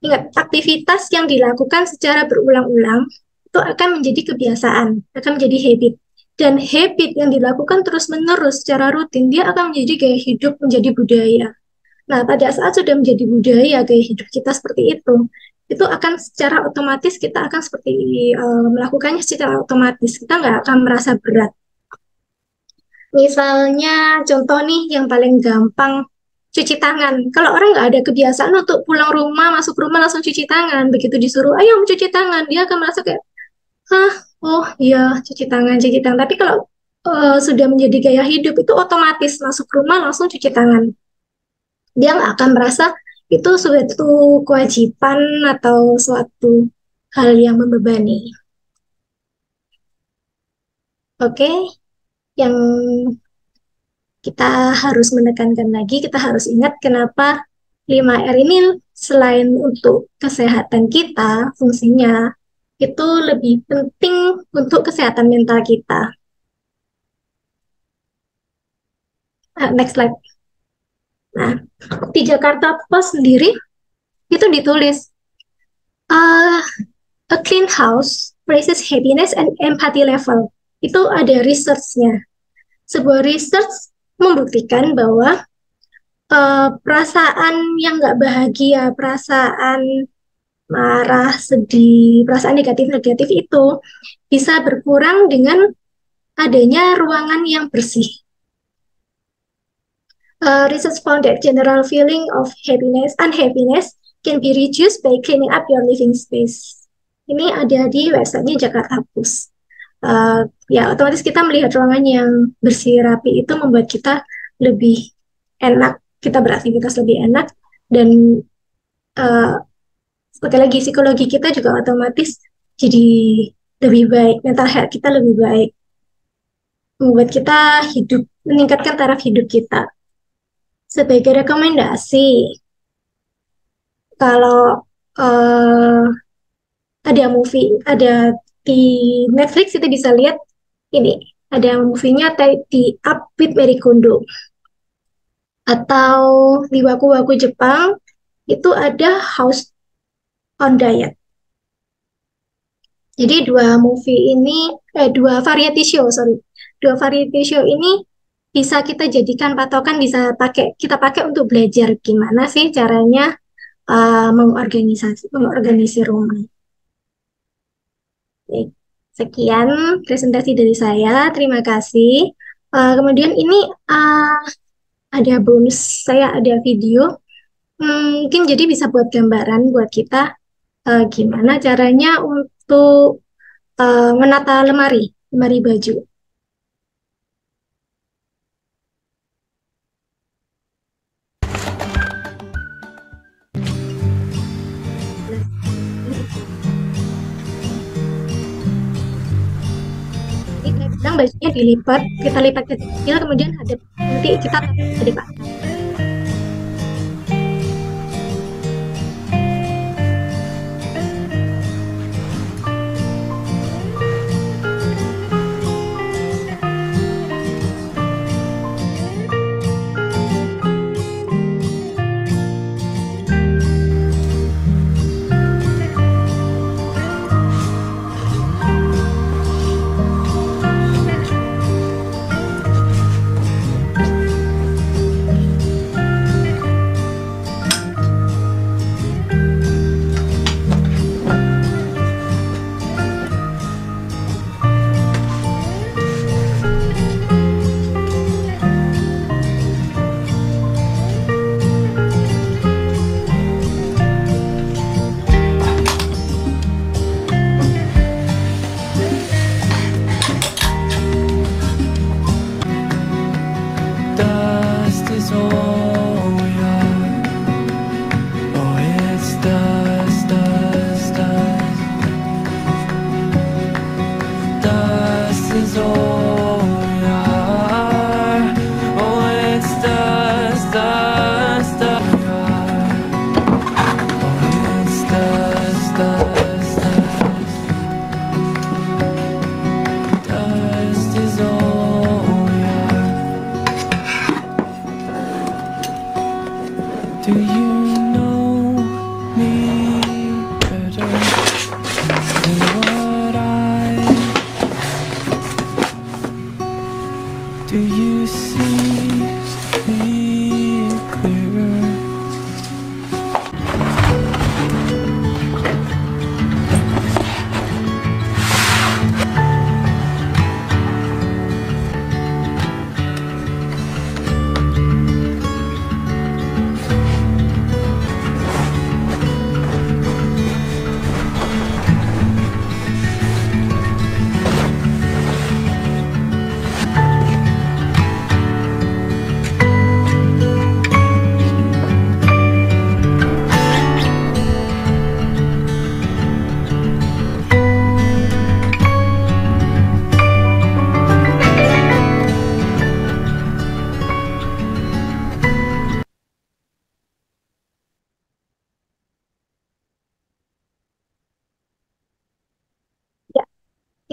Ingat, aktivitas yang dilakukan secara berulang-ulang itu akan menjadi kebiasaan, akan menjadi habit. Dan habit yang dilakukan terus-menerus secara rutin, dia akan menjadi gaya hidup, menjadi budaya. Nah, pada saat sudah menjadi budaya gaya hidup kita seperti itu akan secara otomatis kita akan melakukannya secara otomatis, kita nggak akan merasa berat. Misalnya contoh nih yang paling gampang, cuci tangan. Kalau orang nggak ada kebiasaan untuk pulang rumah, masuk rumah langsung cuci tangan, begitu disuruh ayo cuci tangan, dia akan merasa kayak oh iya cuci tangan. Tapi kalau sudah menjadi gaya hidup, itu otomatis masuk rumah langsung cuci tangan, dia nggak akan merasa itu suatu kewajiban atau suatu hal yang membebani. Oke, yang kita harus menekankan lagi, kita harus ingat kenapa 5R ini selain untuk kesehatan kita, fungsinya itu lebih penting untuk kesehatan mental kita. Next slide. Nah, di Jakarta Post sendiri itu ditulis a clean house raises happiness and empathy level. Itu ada research-nya. Sebuah research membuktikan bahwa perasaan yang nggak bahagia, perasaan marah, sedih, perasaan negatif itu bisa berkurang dengan adanya ruangan yang bersih. Research found that general feeling of unhappiness can be reduced by cleaning up your living space. Ini ada di websitenya Jakarta Pus. Ya, otomatis kita melihat ruangan yang bersih rapi itu membuat kita lebih enak, kita beraktivitas lebih enak, dan sekali lagi psikologi kita juga otomatis jadi lebih baik, mental health kita lebih baik, membuat kita hidup, meningkatkan taraf hidup kita. Sebagai rekomendasi, kalau ada movie, ada di Netflix itu bisa lihat ini, ada movie-nya di Up with Marie Kondo. Atau di Waku-Waku Jepang itu ada House on Diet. Jadi dua variety show ini bisa kita jadikan patokan, bisa kita pakai untuk belajar gimana sih caranya mengorganisir rumah. Sekian presentasi dari saya, terima kasih. Kemudian ini ada bonus, saya ada video, mungkin jadi bisa buat gambaran buat kita gimana caranya untuk menata lemari baju. Bilang bajunya dilipat, kita lipat kecil, kemudian nanti kita hadap.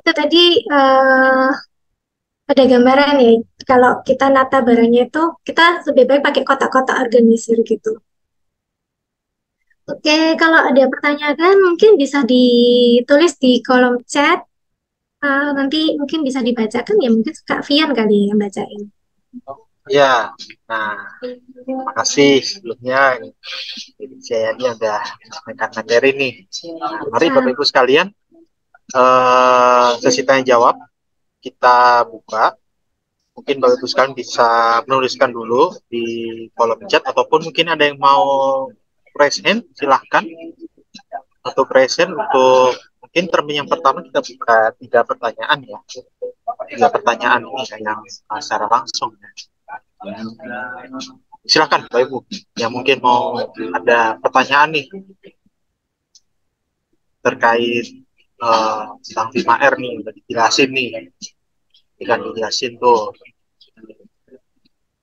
Itu tadi ada gambaran ya, kalau kita nata barangnya itu kita lebih baik pakai kotak-kotak organisir gitu. Oke, kalau ada pertanyaan mungkin bisa ditulis di kolom chat, nanti mungkin bisa dibacakan ya, mungkin Kak Fian kali yang bacain. Ya, nah, terima kasih sebelumnya. Saya ini udah mengenai materi nih. Nah, mari Bapak Ibu sekalian, sesi tanya jawab. kita buka. Mungkin Bapak Ibu sekalian bisa menuliskan dulu di kolom chat, ataupun mungkin ada yang mau raise hand, silahkan untuk raise hand. Untuk mungkin termin yang pertama kita buka 3 pertanyaan ya. 3 pertanyaan ini yang secara langsung. Silahkan Bapak Ibu yang mungkin mau ada pertanyaan nih terkait tentang 5R nih, udah dijelasin nih. Ini kan dijelasin tuh.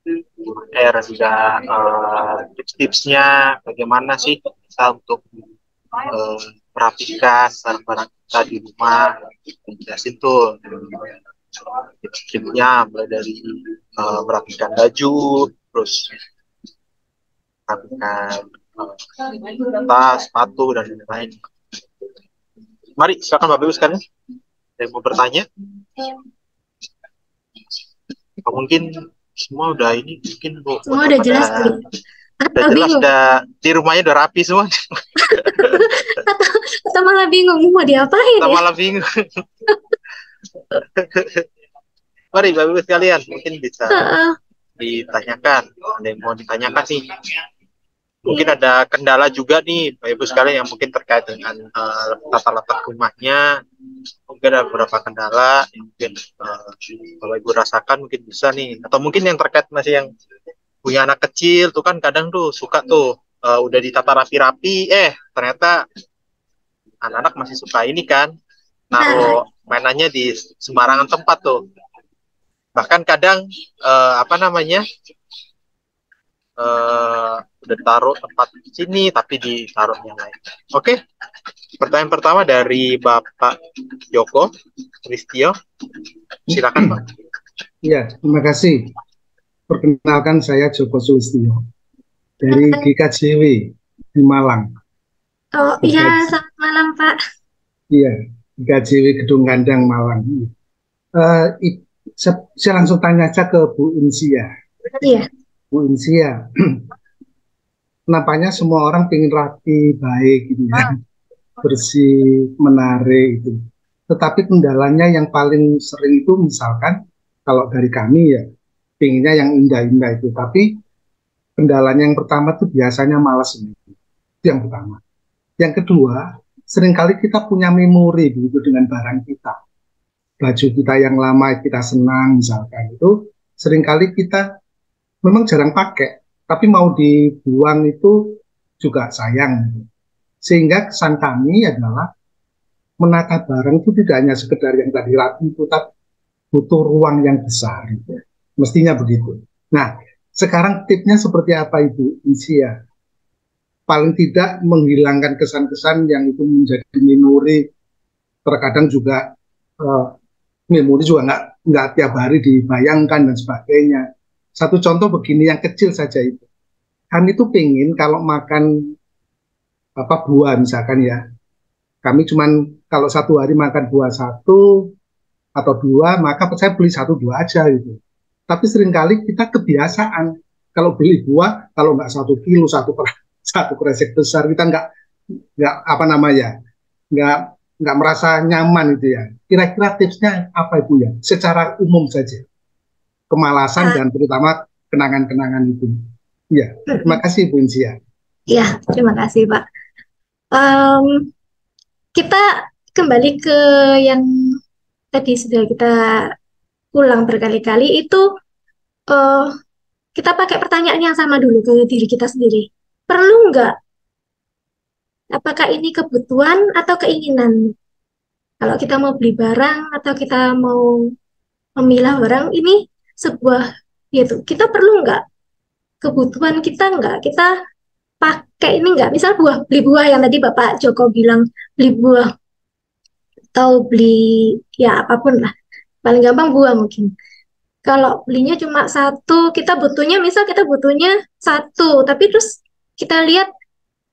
5R juga tips-tipsnya bagaimana sih kita untuk merapikan barang-barang kita di rumah. Dijelasin tuh tips-tipsnya, mulai dari merapikan baju, terus merapikan tas, sepatu, dan lain-lain. Mari, silakan Bapak Ibu sekalian. Ada yang mau bertanya? Oh, mungkin semua udah ini, mungkin Bu. Semua udah jelas, Bu. Udah jelas, di rumahnya udah rapi semua. Atau malah bingung mau diapain Atau ya? malah bingung. Mari Bapak Ibu sekalian, mungkin bisa ditanyakan. Ada yang mau ditanyakan nih? Mungkin ada kendala juga nih Bapak Ibu sekalian yang mungkin terkait dengan tata letak rumahnya. Mungkin ada beberapa kendala yang mungkin Bapak Ibu rasakan, mungkin bisa nih. Atau mungkin yang terkait masih yang punya anak kecil tuh kan kadang tuh suka tuh udah ditata rapi-rapi, ternyata anak-anak masih suka ini kan, naruh mainannya di sembarangan tempat tuh. Bahkan kadang udah taruh tempat sini tapi ditaruh yang lain. Oke. Pertanyaan pertama dari Bapak Joko Kristio. Silakan Pak. Iya, terima kasih. Perkenalkan, saya Joko Sulistyo dari GKJW di Malang. Oh iya, selamat malam Pak. Iya, GKJW Gedung Kandang Malang. Saya langsung tanya aja ke Bu Insia. Iya. Bu Insia, nampaknya semua orang pengen rapi, baik gitu ya, bersih, menarik gitu. Tetapi kendalanya yang paling sering itu misalkan kalau dari kami ya, pengennya yang indah-indah itu. Tapi kendalanya yang pertama itu biasanya malas. Itu yang pertama. Yang kedua, seringkali kita punya memori begitu dengan barang kita. Baju kita yang lama kita senang misalkan, itu seringkali kita memang jarang pakai, tapi mau dibuang itu juga sayang. Sehingga kesan kami adalah menata barang itu tidak hanya sekedar yang tadi rapi itu, tapi butuh ruang yang besar. Mestinya begitu. Nah, sekarang tipsnya seperti apa Ibu Insia? Paling tidak menghilangkan kesan-kesan yang itu menjadi memori. Terkadang juga memori juga nggak tiap hari dibayangkan dan sebagainya. Satu contoh begini, yang kecil saja itu. Kami itu pengen kalau makan buah misalkan ya, kami cuman kalau satu hari makan buah 1 atau 2, maka saya beli 1-2 aja gitu. Tapi seringkali kita kebiasaan kalau beli buah, kalau nggak 1 kilo, satu kresek besar, kita nggak merasa nyaman itu ya. Kira-kira tipsnya apa Ibu ya? Secara umum saja. Kemalasan dan terutama kenangan-kenangan itu. Ya, terima kasih Bu Insia. Ya, terima kasih Pak. Kita kembali ke yang tadi sudah kita ulang berkali-kali itu, kita pakai pertanyaan yang sama dulu ke diri kita sendiri. Perlu nggak? Apakah ini kebutuhan atau keinginan? Kalau kita mau beli barang atau kita mau memilah barang, ini sebuah, yaitu kita perlu nggak? Kebutuhan kita nggak? Kita pakai ini nggak? Misal beli buah yang tadi Bapak Joko bilang, beli buah atau beli ya apapun lah. Paling gampang buah mungkin. Kalau belinya cuma 1, kita butuhnya 1, tapi terus kita lihat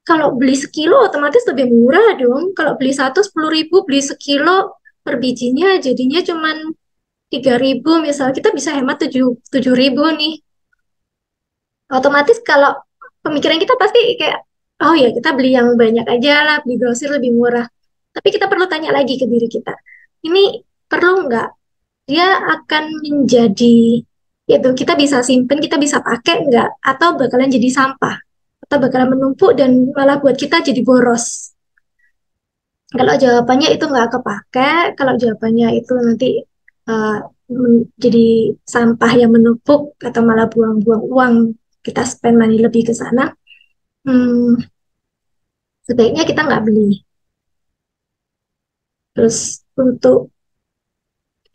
kalau beli sekilo otomatis lebih murah dong. Kalau beli 1 10.000, beli sekilo per bijinya jadinya cuma 3.000 misal, kita bisa hemat 7.000 nih. Otomatis kalau pemikiran kita pasti kayak, oh ya kita beli yang banyak aja lah, beli grosir lebih murah. Tapi kita perlu tanya lagi ke diri kita, ini perlu nggak? dia akan menjadi, yaitu kita bisa simpen, kita bisa pakai enggak, atau bakalan jadi sampah, atau bakalan menumpuk dan malah buat kita jadi boros. Kalau jawabannya itu nggak kepake, kalau jawabannya itu nanti uh, jadi sampah yang menumpuk atau malah buang-buang uang, kita spend money lebih ke sana, hmm, sebaiknya kita nggak beli. Terus untuk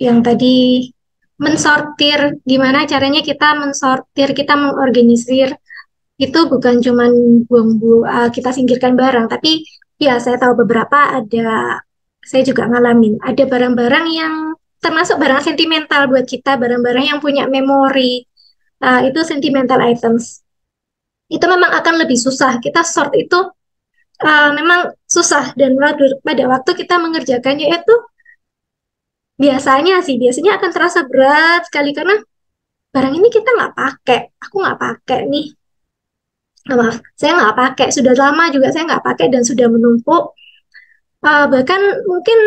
yang tadi mensortir, gimana caranya kita mensortir, kita mengorganisir, itu bukan cuman buang-buang, kita singkirkan barang, tapi ya saya tahu beberapa ada, saya juga ngalamin, ada barang-barang yang termasuk barang sentimental buat kita, barang-barang yang punya memori, itu sentimental items. Itu memang akan lebih susah, kita sort itu memang susah, dan pada waktu kita mengerjakannya itu biasanya akan terasa berat sekali karena barang ini kita nggak pakai, aku nggak pakai nih. Maaf, saya nggak pakai, sudah lama juga saya nggak pakai dan sudah menumpuk. Bahkan mungkin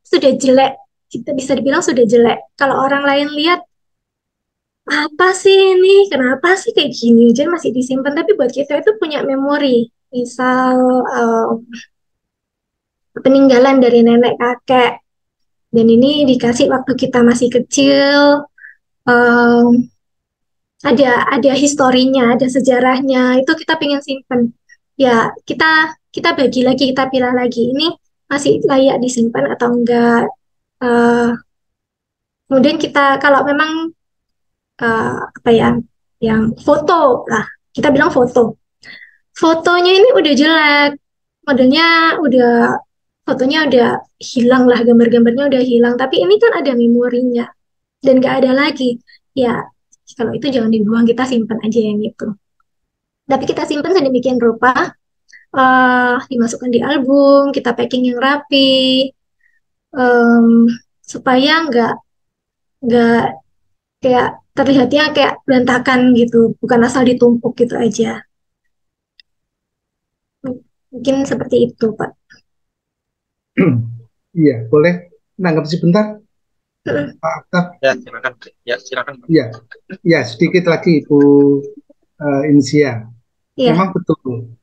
sudah jelek, kita bisa dibilang sudah jelek. Kalau orang lain lihat, apa sih ini, kenapa sih kayak gini aja masih disimpan, tapi buat kita itu punya memori. Misal peninggalan dari nenek kakek, dan ini dikasih waktu kita masih kecil, um, ada historinya, ada sejarahnya, itu kita pengen simpen. Ya, kita kita bagi lagi, kita pilih lagi, ini masih layak disimpan atau enggak. Eh, Kemudian kita kalau memang apa ya, yang foto lah, kita bilang foto. Fotonya ini udah jelek, modelnya udah, fotonya udah hilang lah, gambar-gambarnya udah hilang. Tapi ini kan ada memorinya dan nggak ada lagi. Ya, kalau itu jangan dibuang, kita simpan aja yang itu. Tapi kita simpan sedemikian rupa, dimasukkan di album, kita packing yang rapi, em, supaya nggak kayak terlihatnya kayak berantakan gitu, bukan asal ditumpuk gitu aja. Mungkin seperti itu, Pak. Iya, boleh menanggapi sebentar, Pak Aktaf? Ya, silakan. Ya, silakan. Iya, ya sedikit lagi Bu Insia. Iya. Memang betul.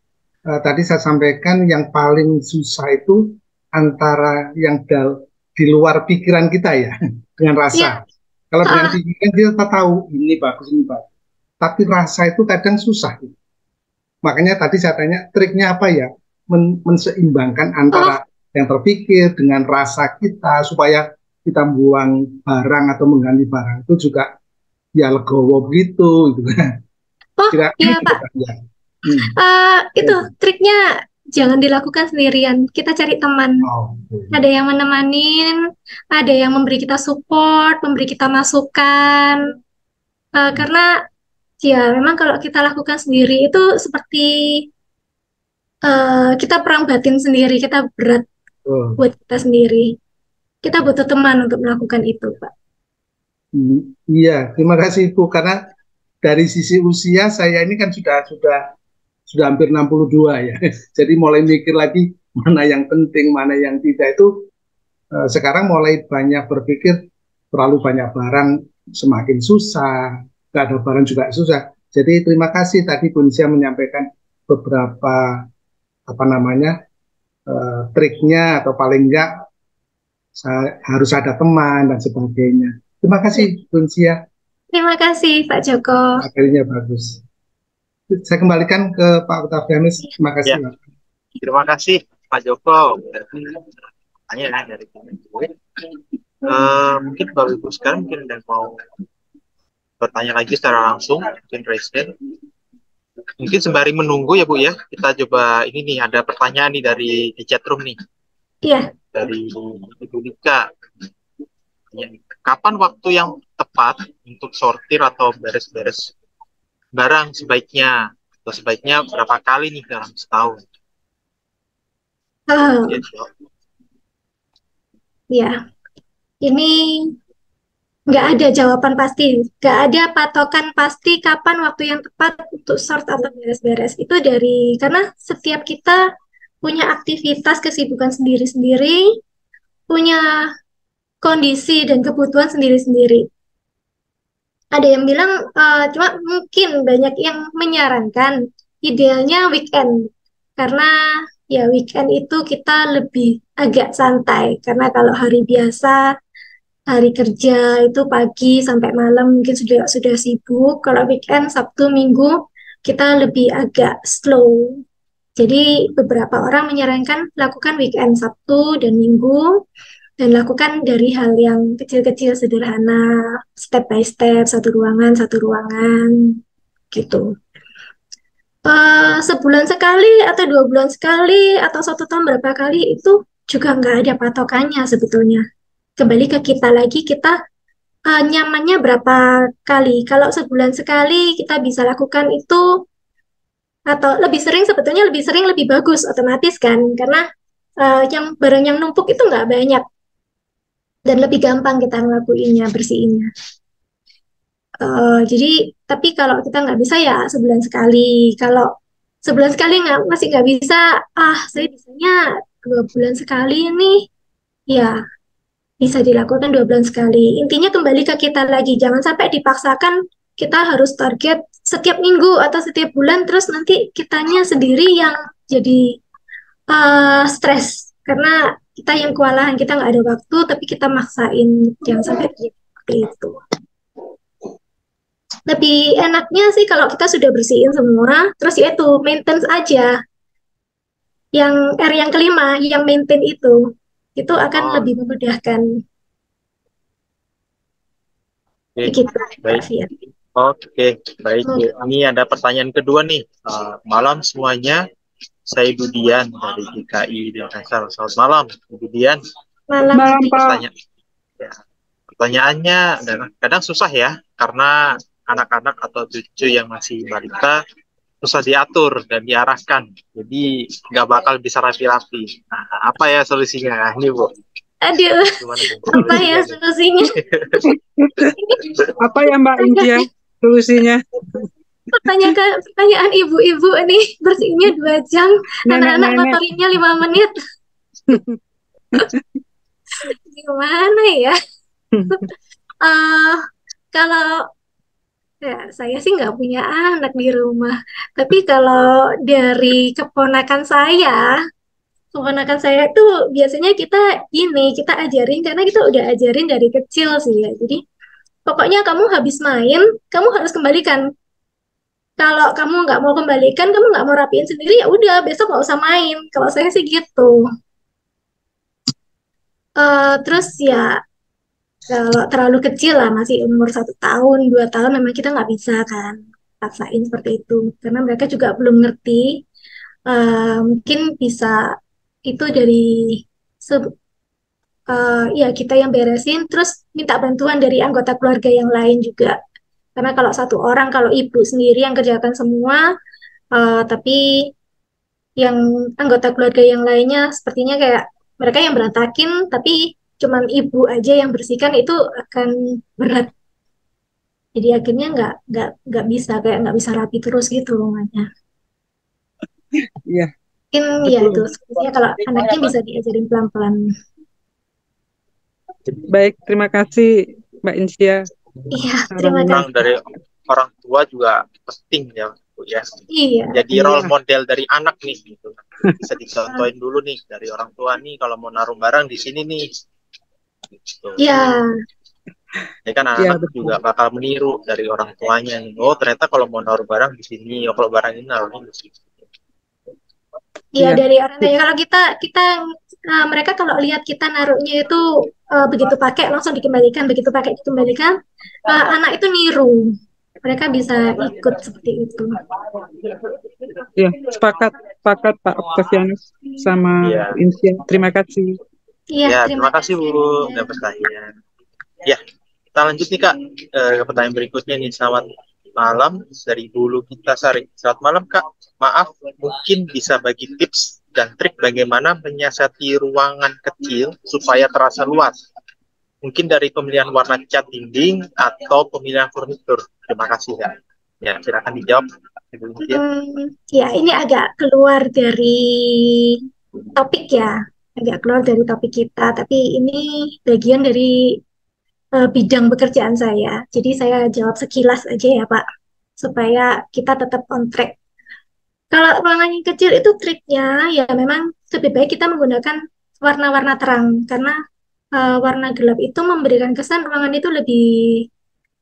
Tadi saya sampaikan yang paling susah itu antara yang di luar pikiran kita ya, dengan rasa. Iya. Kalau dengan pikiran kita tahu ini bagus, ini bagus. Tapi rasa itu kadang susah. Makanya tadi saya tanya triknya apa ya? Menseimbangkan antara yang terpikir dengan rasa kita supaya kita buang barang atau mengganti barang itu juga ya legowo gitu kan. Oh iya Pak. Ya. Itu triknya jangan dilakukan sendirian. Kita cari teman. Ada yang menemani, ada yang memberi kita support, memberi kita masukan. Karena ya memang kalau kita lakukan sendiri itu seperti kita perang batin sendiri, kita berat buat kita sendiri. Kita butuh teman untuk melakukan itu, Pak. Iya, terima kasih Ibu. Karena dari sisi usia saya ini kan sudah hampir 62 ya. Jadi mulai mikir lagi mana yang penting, mana yang tidak itu. Sekarang mulai banyak berpikir terlalu banyak barang semakin susah, nggak ada barang juga susah. Jadi terima kasih tadi Bu Insia menyampaikan beberapa triknya atau paling enggak harus ada teman dan sebagainya. Terima kasih Bu Insia. Terima kasih Pak Joko. Materinya bagus. Saya kembalikan ke Pak Octavianus. Terima kasih. Ya. Terima kasih Pak Joko. Tanya dari gue. Mungkin Bapak Ibu sekarang mungkin ada mau bertanya lagi secara langsung, mungkin raise hand. Mungkin sembari menunggu ya Bu ya, kita coba ini nih ada pertanyaan nih dari di chat room nih. Iya. Dari Ibu Nika. Kapan waktu yang tepat untuk sortir atau beres-beres barang sebaiknya? Atau sebaiknya berapa kali nih dalam setahun? Ya, ini nggak ada jawaban pasti, nggak ada patokan pasti kapan waktu yang tepat untuk sort atau beres-beres. Itu karena setiap kita punya aktivitas kesibukan sendiri-sendiri, punya kondisi dan kebutuhan sendiri-sendiri. Ada yang bilang, cuma mungkin banyak yang menyarankan idealnya weekend. Karena ya weekend itu kita lebih agak santai. Karena kalau hari biasa, hari kerja itu pagi sampai malam mungkin sudah sibuk. Kalau weekend, Sabtu, Minggu, kita lebih agak slow. Jadi beberapa orang menyarankan lakukan weekend Sabtu dan Minggu dan lakukan dari hal yang kecil-kecil sederhana, step by step, satu ruangan, gitu. Sebulan sekali atau 2 bulan sekali atau 1 tahun berapa kali itu juga nggak ada patokannya sebetulnya. Kembali ke kita lagi, kita nyamannya berapa kali. Kalau sebulan sekali kita bisa lakukan itu, atau lebih sering, sebetulnya lebih sering lebih bagus, otomatis kan, karena yang barang yang numpuk itu nggak banyak dan lebih gampang kita ngelakuinnya, bersihinnya. Jadi, tapi kalau kita nggak bisa ya sebulan sekali. Kalau sebulan sekali masih nggak bisa, saya bisanya 2 bulan sekali nih, ya bisa dilakukan 2 bulan sekali. Intinya kembali ke kita lagi, jangan sampai dipaksakan kita harus target setiap minggu atau setiap bulan, terus nanti kitanya sendiri yang jadi stres karena kita yang kewalahan, kita nggak ada waktu, tapi kita maksain, jangan sampai seperti itu. Lebih enaknya sih kalau kita sudah bersihin semua, terus ya itu maintenance aja. Yang yang kelima, yang maintain itu akan lebih memudahkan. Begitu, baik. Oke, baik Bu. Ini ada pertanyaan kedua nih. Malam semuanya, saya Budian dari DKI Denpasar. Selamat malam, Budian. Malam, Pak. Pertanyaannya kadang susah ya, karena anak-anak atau cucu yang masih balita susah diatur dan diarahkan, jadi nggak bakal bisa rapi-rapi. Nah, apa ya solusinya ini Bu? Aduh, apa ya solusinya? Apa ya Mbak India solusinya? Pertanyaan ibu-ibu nih, bersihnya 2 jam, anak-anak motorinnya 5 menit. Gimana ya? Kalau ya, saya sih nggak punya anak di rumah, tapi kalau dari keponakan saya itu biasanya kita ajarin, karena kita udah ajarin dari kecil sih ya. Jadi pokoknya kamu habis main, kamu harus kembalikan. Kalau kamu nggak mau kembalikan, kamu nggak mau rapiin sendiri, ya udah besok nggak usah main. Kalau saya sih gitu. Terus ya kalau terlalu kecil lah, masih umur 1 tahun, 2 tahun, memang kita nggak bisa kan paksain seperti itu, karena mereka juga belum ngerti. Mungkin bisa itu dari ya kita yang beresin, terus minta bantuan dari anggota keluarga yang lain juga. Karena kalau 1 orang, kalau ibu sendiri yang kerjakan semua, tapi yang anggota keluarga yang lainnya sepertinya kayak mereka yang berantakin, tapi cuman ibu aja yang bersihkan, itu akan berat. Jadi akhirnya nggak bisa rapi terus gitu rumahnya. Iya. Mungkin ya itu sebenarnya kalau anaknya bisa diajarin pelan-pelan. Baik, terima kasih Mbak Insia. Iya, terima kasih. Dari orang tua juga penting ya Bu ya. Iya. Jadi role model dari anak nih gitu. Bisa dicontohin dulu nih dari orang tua nih, kalau mau naruh barang di sini nih. Gitu. Iya. Ya kan anak-anak juga bakal meniru dari orang tuanya nih. Oh ternyata kalau mau naruh barang di sini, kalau barang ini naruhnya di sini. Iya, dari orang tua. Kalau kita mereka kalau lihat kita naruhnya itu begitu pakai langsung dikembalikan, begitu pakai dikembalikan, anak itu niru. Mereka bisa ikut seperti itu. Ya, sepakat Pak Octavianus sama Insia. Terima kasih. Iya, terima kasih Bu. Udah pertanyaan. Ya, kita lanjut nih Kak ke pertanyaan berikutnya nih. Selamat malam dari Bulu Kita Sari. Selamat malam Kak. Maaf, mungkin bisa bagi tips dan trik bagaimana menyiasati ruangan kecil supaya terasa luas. Mungkin dari pemilihan warna cat dinding atau pemilihan furnitur. Terima kasih ya. Ya, silakan dijawab. Ya, ini agak keluar dari topik ya. agak keluar dari topik kita, tapi ini bagian dari bidang pekerjaan saya. Jadi saya jawab sekilas aja ya Pak, supaya kita tetap on track. Kalau ruangan yang kecil itu triknya ya memang lebih baik kita menggunakan warna-warna terang, karena warna gelap itu memberikan kesan ruangan itu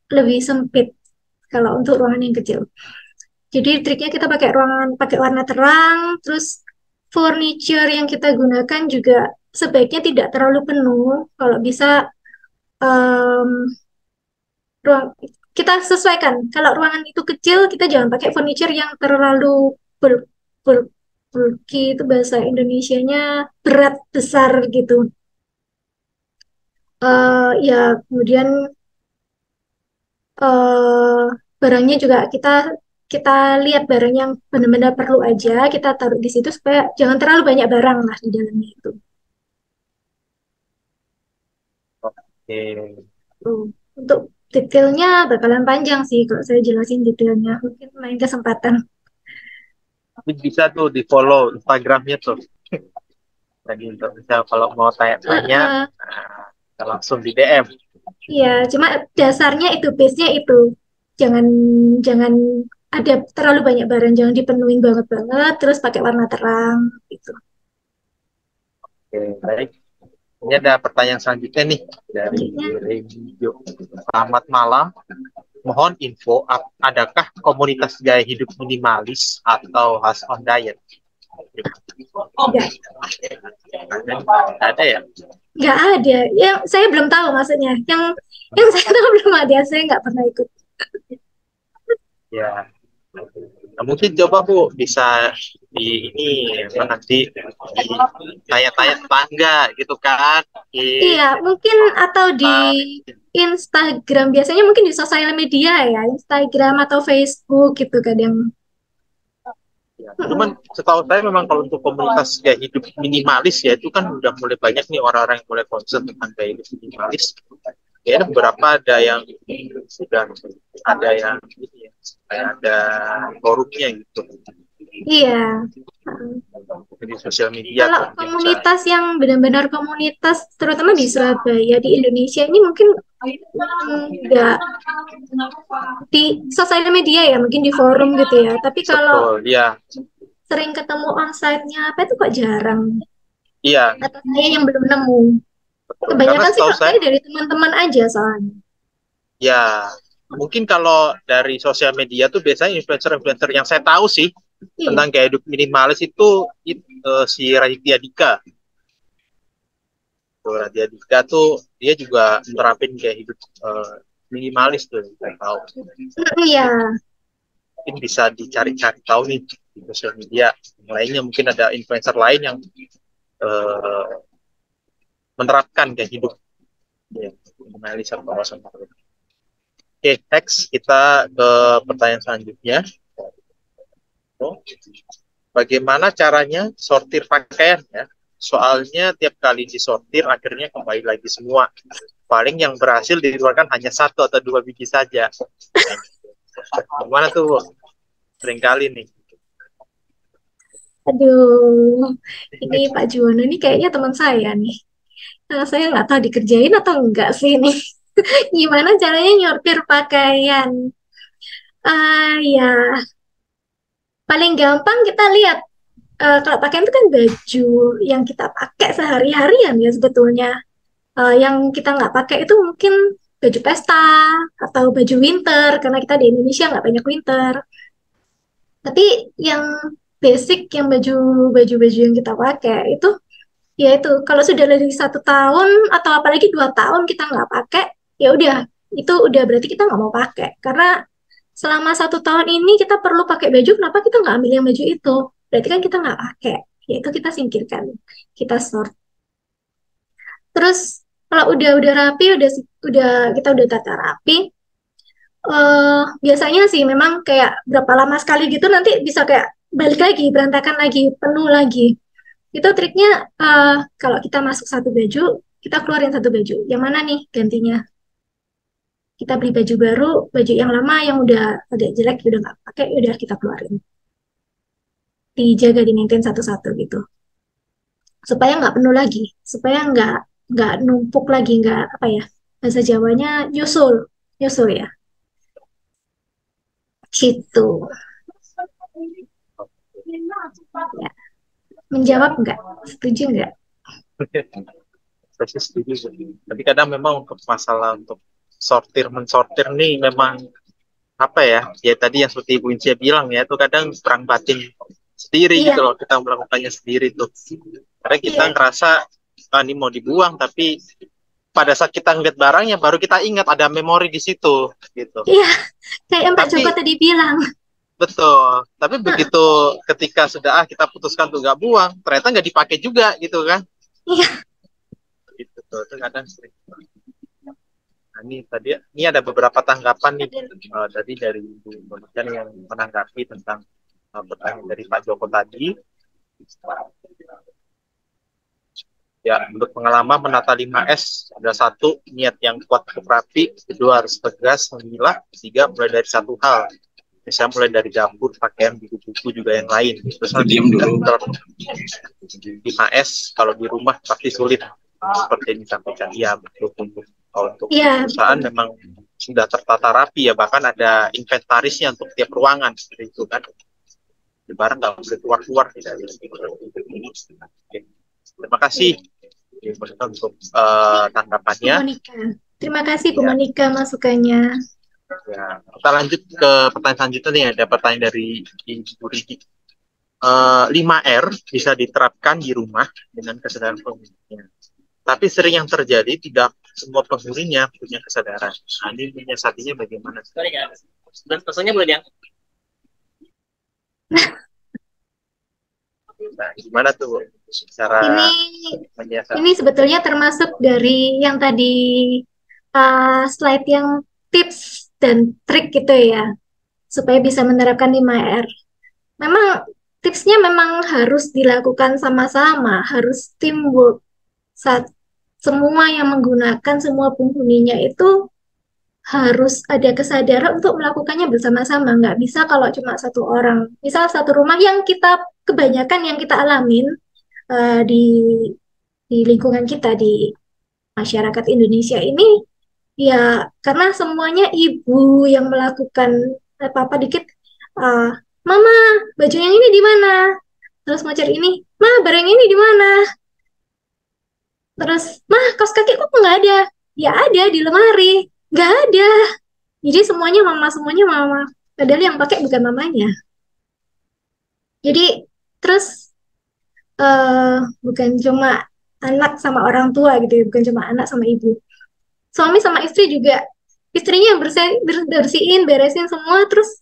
lebih sempit kalau untuk ruangan yang kecil. Jadi triknya kita pakai warna terang, terus furniture yang kita gunakan juga sebaiknya tidak terlalu penuh. Kalau bisa ruang kita sesuaikan. Kalau ruangan itu kecil, kita jangan pakai furniture yang terlalu bulky, itu bahasa Indonesianya berat, besar gitu. Ya kemudian barangnya juga kita lihat barang yang benar-benar perlu aja, kita taruh di situ supaya jangan terlalu banyak barang lah di dalamnya itu. Oke. Untuk detailnya bakalan panjang sih kalau saya jelasin detailnya. Mungkin lain kesempatan. Bisa tuh di follow Instagramnya tuh. Tadi untuk bisa kalau mau tanya-tanya langsung di DM. Iya, cuma dasarnya itu, base-nya itu. Jangan ada terlalu banyak barang, jangan dipenuhin banget, terus pakai warna terang gitu. Oke, baik. Ini ada pertanyaan selanjutnya nih dari Regio. Selamat malam. Mohon info, adakah komunitas gaya hidup minimalis atau khas on diet? Enggak. Ada ya? Nggak ada. Yang saya belum tahu maksudnya. Yang saya tahu belum ada. Saya nggak pernah ikut. Ya. Nah, mungkin coba Bu bisa di ini nanti tanya-tanya tetangga gitu kan? Iya, mungkin atau di Instagram, biasanya mungkin di sosial media ya, Instagram atau Facebook gitu kadang. Ya, cuman setahu saya memang kalau untuk komunitas gaya hidup minimalis ya itu kan udah mulai banyak nih orang-orang yang mulai concern tentang gaya hidup minimalis. Ya ada beberapa ada yang sudah ada yang ini ya, ada forumnya gitu. Iya. Di sosial media. Kalau komunitas yang benar-benar komunitas, terutama di Surabaya, di Indonesia ini mungkin nggak di sosial media ya, mungkin di forum gitu ya. Tapi kalau ya. sering ketemu onsite-nya apa itu kok jarang. Iya. Atau saya yang belum nemu. Kebanyakan sih saya dari teman-teman aja soalnya. Ya, mungkin kalau dari sosial media tuh biasanya influencer-influencer yang saya tahu sih tentang gaya hidup minimalis itu si Raditya Dika. Raditya Dika tuh dia juga menerapin gaya hidup minimalis tuh, saya tahu. Iya. Mungkin bisa dicari-cari tahu nih di sosial media. Yang lainnya mungkin ada influencer lain yang menerapkan gaya hidup minimalis atau wawasan. Oke, next kita ke pertanyaan selanjutnya. Bagaimana caranya sortir pakaian ya? Soalnya tiap kali disortir akhirnya kembali lagi semua. Paling yang berhasil dikeluarkan hanya 1 atau 2 biji saja. Gimana tuh? Seringkali nih. Aduh, ini Pak Juwono ini kayaknya teman saya nih. Saya nggak tahu dikerjain atau enggak sih ini. Gimana caranya nyortir pakaian? Ya, paling gampang kita lihat. Kalau pakaian itu kan baju yang kita pakai sehari-harian ya sebetulnya. Yang kita nggak pakai itu mungkin baju pesta atau baju winter, karena kita di Indonesia nggak banyak winter. Tapi yang basic, yang baju-baju yang kita pakai itu, ya itu kalau sudah lebih 1 tahun atau apalagi 2 tahun kita nggak pakai, ya udah itu udah berarti kita nggak mau pakai. Karena selama 1 tahun ini kita perlu pakai baju, kenapa kita nggak ambil yang baju itu? Berarti kan kita nggak pakai, ya itu kita singkirkan, kita sort. Terus kalau udah rapi, kita udah tata rapi. Biasanya sih memang kayak berapa lama sekali gitu nanti bisa kayak balik lagi, berantakan lagi, penuh lagi. Itu triknya kalau kita masuk 1 baju, kita keluarin 1 baju. Yang mana nih gantinya? Kita beli baju baru, baju yang lama yang udah agak jelek, udah nggak pakai, udah kita keluarin. Dijaga, di maintain satu-satu gitu. supaya nggak penuh lagi, supaya nggak numpuk lagi, nggak apa ya, bahasa Jawanya nyusul, nyusul ya, gitu. Ya. Menjawab nggak? Setuju nggak? Saya sih setuju sih. Tapi kadang memang untuk masalah untuk mensortir nih memang apa ya? Ya tadi yang seperti Ibu Incia bilang ya, itu kadang perang batin sendiri Iya, gitu loh, kita melakukannya sendiri tuh. Karena kita iya, ngerasa ini mau dibuang, tapi pada saat kita ngeliat barangnya baru kita ingat ada memori di situ gitu. iya. Kayak yang Pak Tapi Joko tadi bilang. betul. Tapi Nah, begitu ketika sudah kita putuskan untuk nggak buang, ternyata nggak dipakai juga gitu kan? iya, Gitu tuh. Itu kadang sering. Nah, ini ada beberapa tanggapan nih tadi dari Ibu Monica yang menanggapi tentang pertanyaan dari Pak Joko tadi. Ya, menurut pengalaman menata 5S, ada satu, niat yang kuat untuk rapi, kedua harus tegas, memilah, ketiga mulai dari satu hal. Misalnya mulai dari dapur, pakaian, buku-buku, juga yang lain. Terus diam dulu. 5S, kalau di rumah pasti sulit. Seperti yang disampaikan, ya betul. Untuk iya, perusahaan memang sudah tertata rapi ya, bahkan ada inventarisnya untuk tiap ruangan, seperti itu kan. Di barang nggak boleh keluar-keluar. Terima kasih untuk tanggapannya. Bu Monica. Terima kasih Bu Ya. Monica masukannya. Ya, kita lanjut ke pertanyaan selanjutnya nih. Ada pertanyaan dari Ibu Riki. 5R bisa diterapkan di rumah dengan kesadaran penghuninya. Tapi sering yang terjadi tidak semua penghuninya punya kesadaran. Nah, ini menyiasatinya bagaimana? Dan pesannya boleh ya? Nah, gimana tuh cara menyiasati? Ini sebetulnya termasuk dari yang tadi slide yang tips dan trik gitu ya, supaya bisa menerapkan 5R. Memang tipsnya memang harus dilakukan sama-sama, harus teamwork. Saat semua yang menggunakan, semua penghuninya itu harus ada kesadaran untuk melakukannya bersama-sama. Nggak bisa kalau cuma satu orang. Misal satu rumah yang kebanyakan yang kita alamin di lingkungan kita, di masyarakat Indonesia ini, ya karena semuanya ibu yang melakukan apa-apa dikit, Mama, baju yang ini di mana? Terus mau cari ini, Ma, barang ini di mana? Terus, Mah, kaos kaki kok nggak ada? Ya ada di lemari. Nggak ada. Jadi semuanya mama. Padahal yang pakai bukan mamanya. Jadi, terus bukan cuma anak sama orang tua gitu ya, bukan cuma anak sama ibu. Suami sama istri juga, istrinya yang bersihin, beresin semua, terus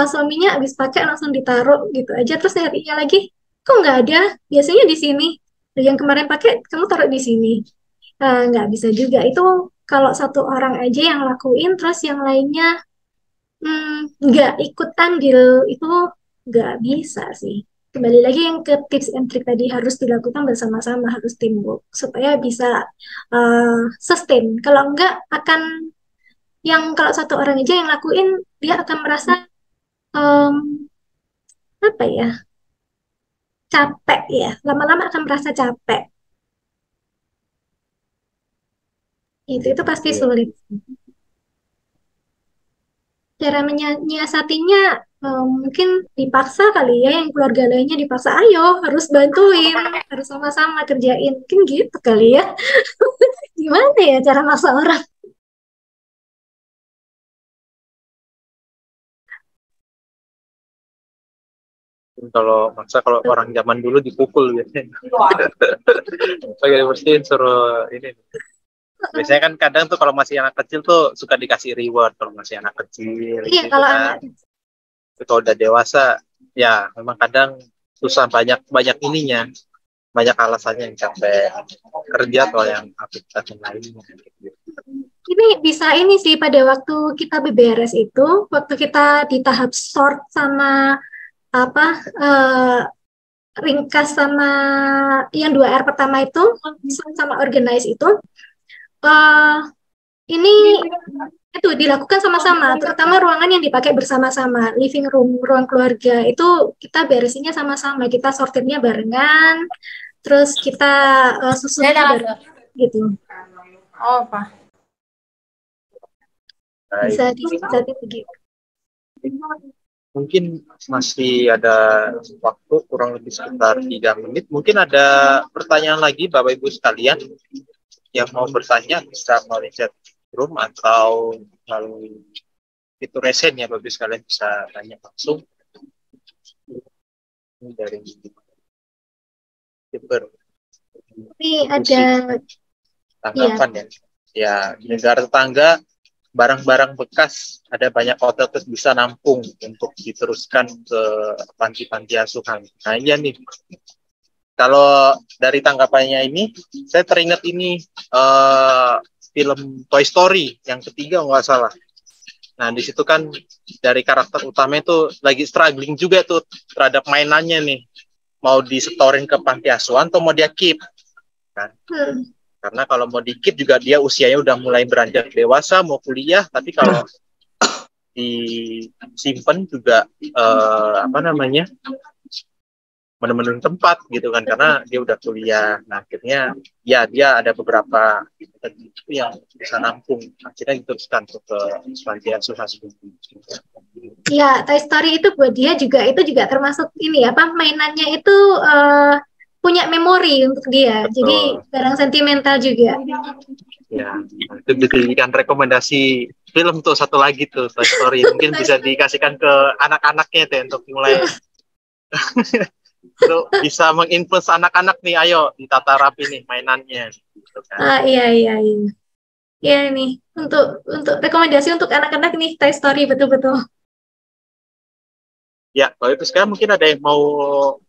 suaminya habis pakai langsung ditaruh gitu aja, terus harinya lagi, kok nggak ada? Biasanya di sini. Yang kemarin pakai, kamu taruh di sini. Nggak bisa juga. Itu kalau satu orang aja yang lakuin, terus yang lainnya nggak ikut andil, itu nggak bisa sih. Kembali lagi yang ke tips and trick tadi, harus dilakukan bersama-sama, harus teamwork supaya bisa sustain. Kalau enggak akan kalau satu orang aja yang lakuin, dia akan merasa apa ya, capek ya, lama-lama akan merasa capek. Itu pasti sulit. Cara menyiasatinya mungkin dipaksa kali ya, yang keluarga lainnya dipaksa, ayo harus bantuin, harus sama-sama kerjain, mungkin gitu kali ya. Gimana ya cara maksa orang? Kalau orang zaman dulu dipukul biasanya. Pakai bersihin suruh ini. Biasanya kan kadang tuh kalau masih anak kecil tuh suka dikasih reward kalau masih anak kecil. Iya, gitu kalau kan. anak. Tapi kalau udah dewasa, ya memang kadang susah, banyak ininya, banyak alasannya, yang capek kerja atau yang aktivitas yang lainnya. Ini bisa ini sih, pada waktu kita beberes itu, waktu kita di tahap sort sama apa ringkas sama yang 2R pertama itu, sama organize itu, ini itu dilakukan sama-sama, terutama ruangan yang dipakai bersama-sama, living room, ruang keluarga, itu kita beresinnya sama-sama, kita sortirnya barengan, terus kita susunnya baru gitu. Oh, Pak. Bisa dicatat begitu. Mungkin masih ada waktu kurang lebih sekitar 3 menit. Mungkin ada pertanyaan lagi Bapak Ibu sekalian yang mau bertanya, bisa melalui chat room atau melalui fitur resen ya Bapak Ibu sekalian, bisa tanya langsung. Ini dari Ini ada tanggapan ya di negara tetangga barang-barang bekas ada banyak hotel terus bisa nampung untuk diteruskan ke panti-panti asuhan. Nah iya nih, kalau dari tanggapannya ini saya teringat ini film Toy Story yang ketiga nggak salah. Nah di situ kan dari karakter utama itu lagi struggling juga tuh terhadap mainannya nih, mau disetorin ke panti asuhan atau mau dia keep kan. Karena kalau mau di-keep juga dia usianya udah mulai beranjak dewasa, mau kuliah, tapi kalau disimpan juga menemukan tempat gitu kan, karena dia udah kuliah. Nah akhirnya ya dia ada beberapa itu yang bisa nampung, akhirnya diteruskan ke panti asuhan. Ya, Toy Story itu buat dia juga itu juga termasuk ini apa mainannya itu punya memori untuk dia. Betul. Jadi barang sentimental juga. Ya, itu dijadikan rekomendasi film tuh satu lagi tuh Toy Story. Mungkin bisa dikasihkan ke anak-anaknya tuh untuk mulai itu bisa menginfluence anak-anak nih, ayo ditata rapi nih mainannya. Gitu kan. Iya. Ya ini untuk rekomendasi untuk anak-anak nih Toy Story betul-betul. Ya, kalau itu sekarang mungkin ada yang mau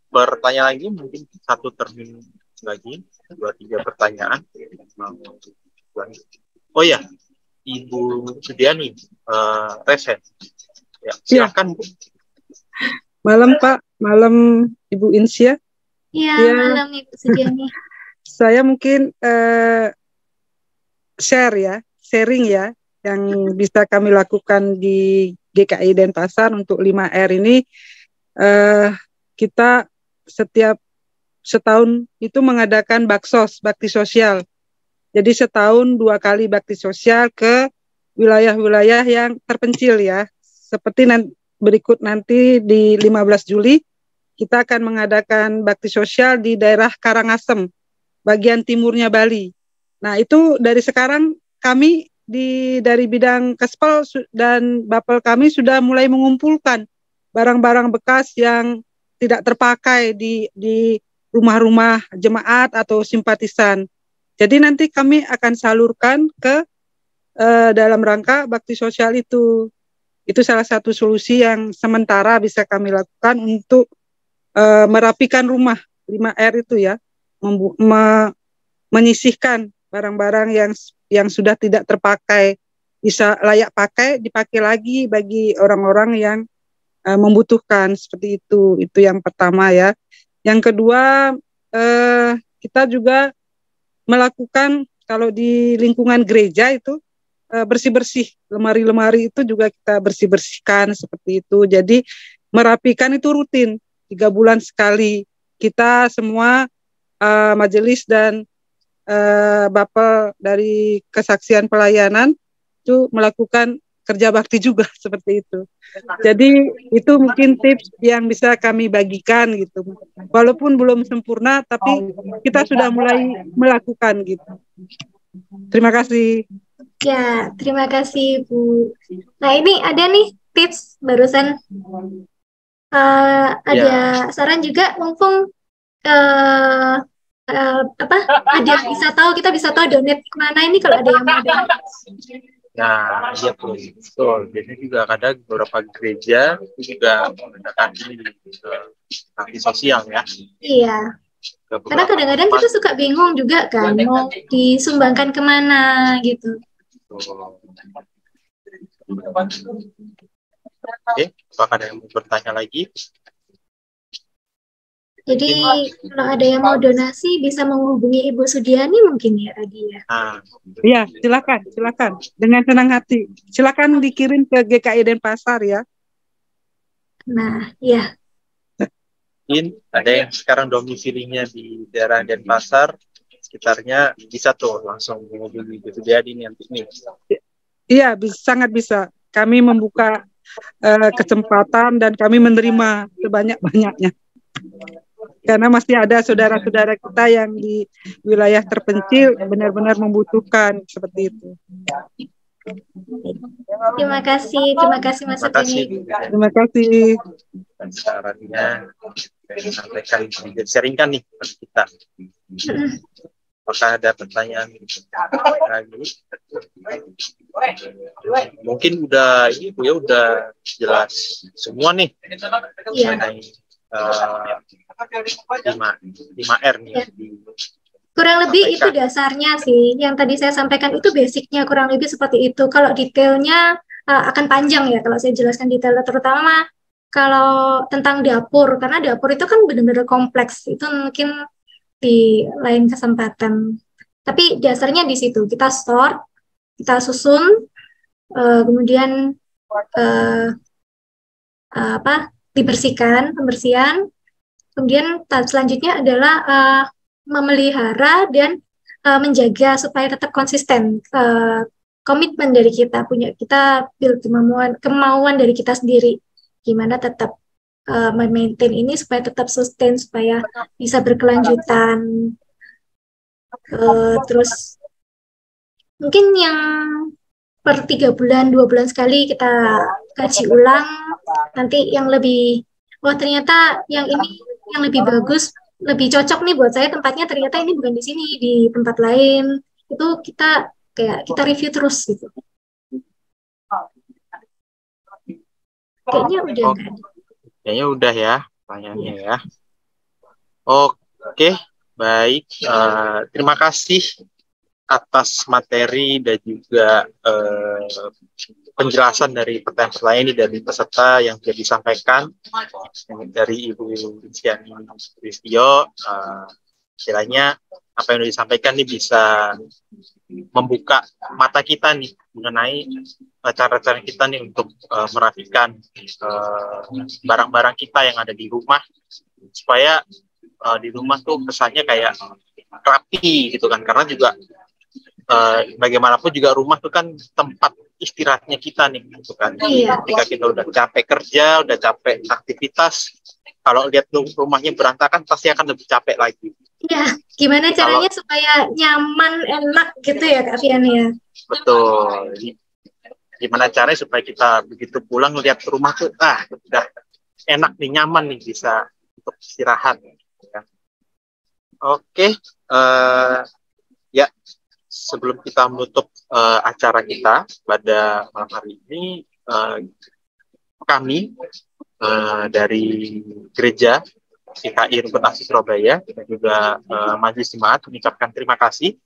bertanya lagi, mungkin satu termin lagi, 2-3 pertanyaan. Oh ya, Ibu Sudiani, Resen. Ya, silakan Bu. Malam Pak, malam Ibu Insya. Iya, malam Ibu Sudiani. Saya mungkin sharing ya, yang bisa kami lakukan di GKI Denpasar untuk 5R ini. Kita setiap setahun itu mengadakan bakti sosial. Jadi setahun 2 kali bakti sosial ke wilayah-wilayah yang terpencil ya. Seperti berikut nanti di 15 Juli kita akan mengadakan bakti sosial di daerah Karangasem, bagian timurnya Bali. Nah itu dari sekarang kami dari bidang Kespel dan Bapel kami sudah mulai mengumpulkan barang-barang bekas yang tidak terpakai di rumah-rumah jemaat atau simpatisan. Jadi nanti kami akan salurkan ke dalam rangka bakti sosial itu. Itu salah satu solusi yang sementara bisa kami lakukan untuk merapikan rumah 5R itu ya, menyisihkan barang-barang yang sudah tidak terpakai, bisa layak pakai, dipakai lagi bagi orang-orang yang membutuhkan, seperti itu. Itu yang pertama ya. Yang kedua, kita juga melakukan kalau di lingkungan gereja itu bersih-bersih, lemari-lemari itu juga kita bersih-bersihkan seperti itu. Jadi merapikan itu rutin, 3 bulan sekali. Kita semua majelis dan Bapel dari kesaksian pelayanan itu melakukan kerja bakti juga seperti itu. Jadi itu mungkin tips yang bisa kami bagikan gitu. Walaupun belum sempurna, tapi kita sudah mulai melakukan gitu. Terima kasih. Ya, terima kasih Bu. Nah ini ada nih tips barusan. Ada saran juga, mumpung ada kita bisa tahu donate kemana ini kalau ada yang mau donate. Nah, iya betul. Biasanya juga kadang beberapa gereja juga menggunakan ini bakti sosial ya. Iya. Karena kadang-kadang kita suka bingung juga kan mau disumbangkan kemana gitu. Oke, apakah ada yang mau bertanya lagi? Jadi kalau ada yang mau donasi bisa menghubungi Ibu Sudiani mungkin ya tadi ya. Iya, silakan. Dengan senang hati. Silakan dikirim ke GKI Denpasar ya. Nah, ya. mungkin ada yang sekarang domisilinya di daerah Denpasar, sekitarnya bisa tuh langsung menghubungi Bu Suryadi nanti nih. Iya, sangat bisa. Kami membuka kesempatan dan kami menerima sebanyak-banyaknya. Karena masih ada saudara-saudara kita yang di wilayah terpencil benar-benar membutuhkan seperti itu. Terima kasih Mas Terima kasih. Beni. Terima kasih. Dan sarannya sampaikan juga sharingkan nih kepada kita. Apakah ada pertanyaan lagi? Mungkin udah ini Bu ya, udah jelas semua nih mengenai 5R nih. Ya. Kurang lebih itu dasarnya sih. Yang tadi saya sampaikan itu basicnya kurang lebih seperti itu. Kalau detailnya akan panjang ya kalau saya jelaskan detailnya, terutama kalau tentang dapur, karena dapur itu kan benar-benar kompleks. Itu mungkin di lain kesempatan. Tapi dasarnya di situ. Kita store, kita susun, kemudian dibersihkan, pembersihan. Kemudian tahap selanjutnya adalah memelihara dan menjaga supaya tetap konsisten. Komitmen dari kita build kemauan dari kita sendiri, gimana tetap memaintain ini supaya tetap sustain, supaya bisa berkelanjutan. Terus mungkin yang per 3 bulan, 2 bulan sekali kita kaji ulang, nanti yang lebih, ternyata yang ini yang lebih bagus, lebih cocok nih buat saya tempatnya, ternyata ini bukan di sini, di tempat lain. Itu kita review terus gitu. Kayaknya udah nggak ada. Kayaknya udah ya pertanyaannya ya. Oke, baik. Terima kasih atas materi dan juga penjelasan dari pertanyaan-pertanyaan ini dari peserta yang sudah disampaikan dari Ibu Insiani Sulistyo. Istilahnya apa yang sudah disampaikan ini bisa membuka mata kita nih mengenai cara-cara kita nih untuk merapikan barang-barang kita yang ada di rumah, supaya di rumah tuh kesannya kayak rapi gitu kan, karena juga bagaimanapun juga rumah itu kan tempat istirahatnya kita nih gitu kan. Iya. Ketika kita udah capek kerja, udah capek aktivitas, kalau lihat rumahnya berantakan pasti akan lebih capek lagi. Iya, gimana caranya supaya nyaman, enak gitu ya Kak Fian ya? Betul. Gimana caranya supaya kita begitu pulang lihat rumah tuh udah enak nih, nyaman nih, bisa untuk istirahat ya. Oke, ya sebelum kita menutup acara kita pada malam hari ini, kami dari gereja GKI Rumput Asih Surabaya dan juga Majelis Jemaat mengucapkan terima kasih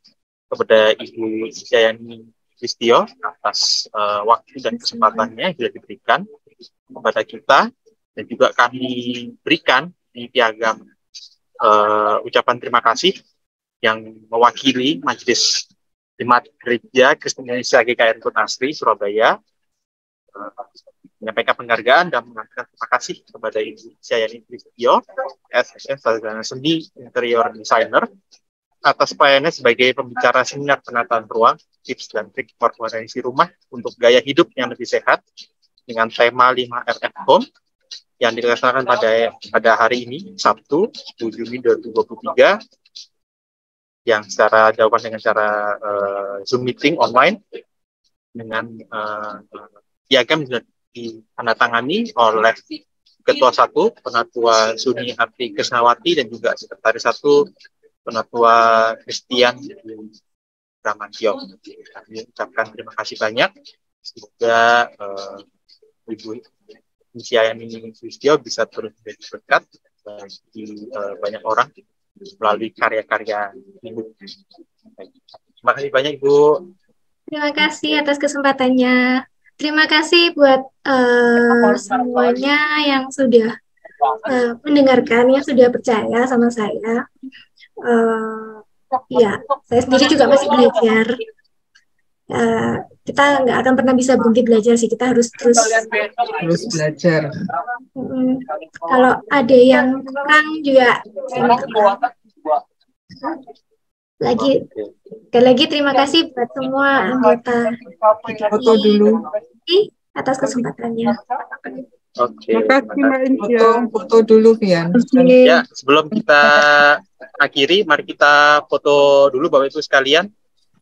kepada Ibu Insiani Sulistyo atas waktu dan kesempatannya yang sudah diberikan kepada kita, dan juga kami berikan di piagam ucapan terima kasih yang mewakili Majelis Jemaat Gereja Kristen Indonesia GKI Rumput Asih Surabaya, menyampaikan penghargaan dan mengucapkan terima kasih kepada Ibu Insiani Sulistyo, SSN Sarjana Seni Interior Designer, atas pelayanannya sebagai pembicara seminar penataan ruang, tips dan trik formasi rumah untuk gaya hidup yang lebih sehat dengan tema 5R at Home yang dilaksanakan pada hari ini, Sabtu 10 Juni 2023, yang secara dilakukan dengan cara Zoom meeting online dengan piagam ditandatangani oleh Ketua 1 Penatua Suni Arti Krisnawati dan juga Sekretaris 1 Penatua Christian Bramantio. Kami ucapkan terima kasih banyak. Semoga Ibu Insiani Sulistyo bisa terus menjadi berkat bagi banyak orang melalui karya-karya Ibu. Terima kasih banyak Ibu. Terima kasih atas kesempatannya. Terima kasih buat semuanya yang sudah mendengarkan, yang sudah percaya sama saya. Ya, saya sendiri juga masih belajar. kita nggak akan pernah bisa berhenti belajar sih, kita harus terus belajar. Kalau ada yang kurang juga saya minta maaf. Sekali lagi terima kasih buat semua anggota Foto dulu. atas kesempatannya. Oke, Terima kasih Mbak Insia. Foto dulu, Pian. ya, sebelum kita akhiri, mari kita foto dulu Bapak Ibu sekalian.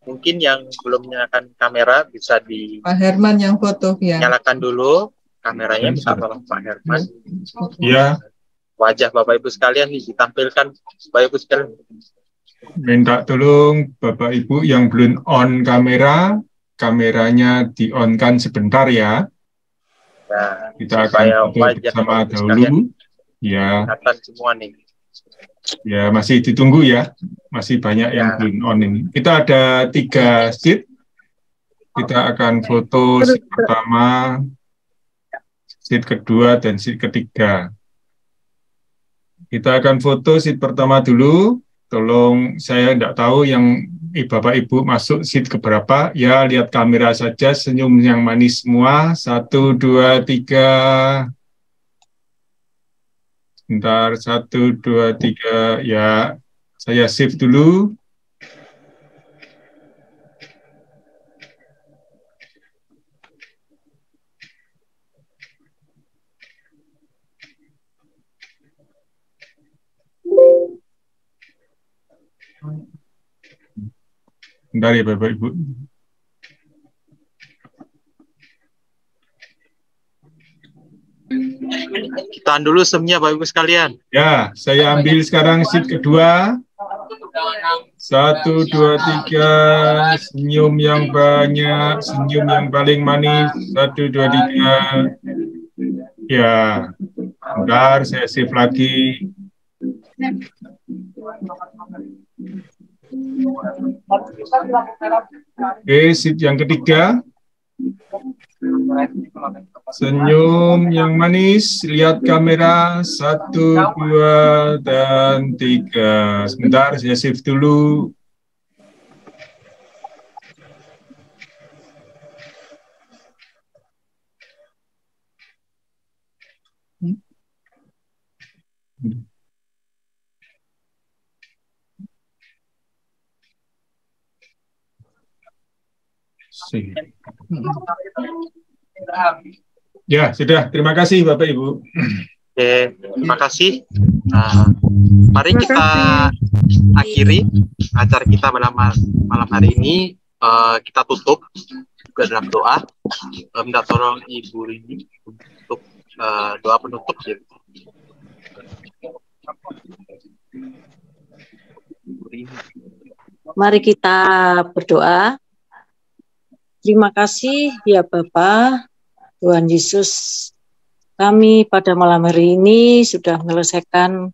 Mungkin yang belum menyalakan kamera bisa Pak Herman yang foto, Pian. dinyalakan dulu kameranya, minta tolong Pak Herman. Ya, Wajah Bapak Ibu sekalian nih ditampilkan Bapak Ibu sekalian. minta tolong Bapak Ibu yang belum on kamera, kameranya di-on-kan sebentar ya. Nah, Kita supaya akan foto wajah bersama Bapak Ibu sekalian dahulu. Ya, kelihatan semua nih. ya masih ditunggu ya. Masih banyak yang belum on ini. Kita ada 3 sheet. Kita akan foto sheet pertama, sheet kedua, dan sheet ketiga. Kita akan foto sheet pertama dulu. Tolong, saya tidak tahu yang Bapak Ibu masuk sheet keberapa. Ya, lihat kamera saja, senyum yang manis semua. 1, 2, 3. Sebentar, 1, 2, 3. Ya, saya save dulu. Bentar ya Bapak Ibu. Tahan dulu semnya Bapak Ibu sekalian. Ya, saya ambil sekarang sheet kedua. 1, 2, 3. Senyum yang banyak, senyum yang paling manis. 1, 2, 3. Ya, bentar saya save lagi. Oke, sheet yang ketiga. Senyum yang manis, lihat kamera. 1, 2, dan 3. Sebentar, saya save dulu. Ya, sudah. Terima kasih Bapak Ibu. Oke, terima kasih. Mari kita akhiri acara kita malam hari ini. Kita tutup juga dalam doa. Minta tolong Ibu Rini untuk doa penutup. Ya. Mari kita berdoa. Terima kasih ya Bapa, Tuhan Yesus. Kami pada malam hari ini sudah menyelesaikan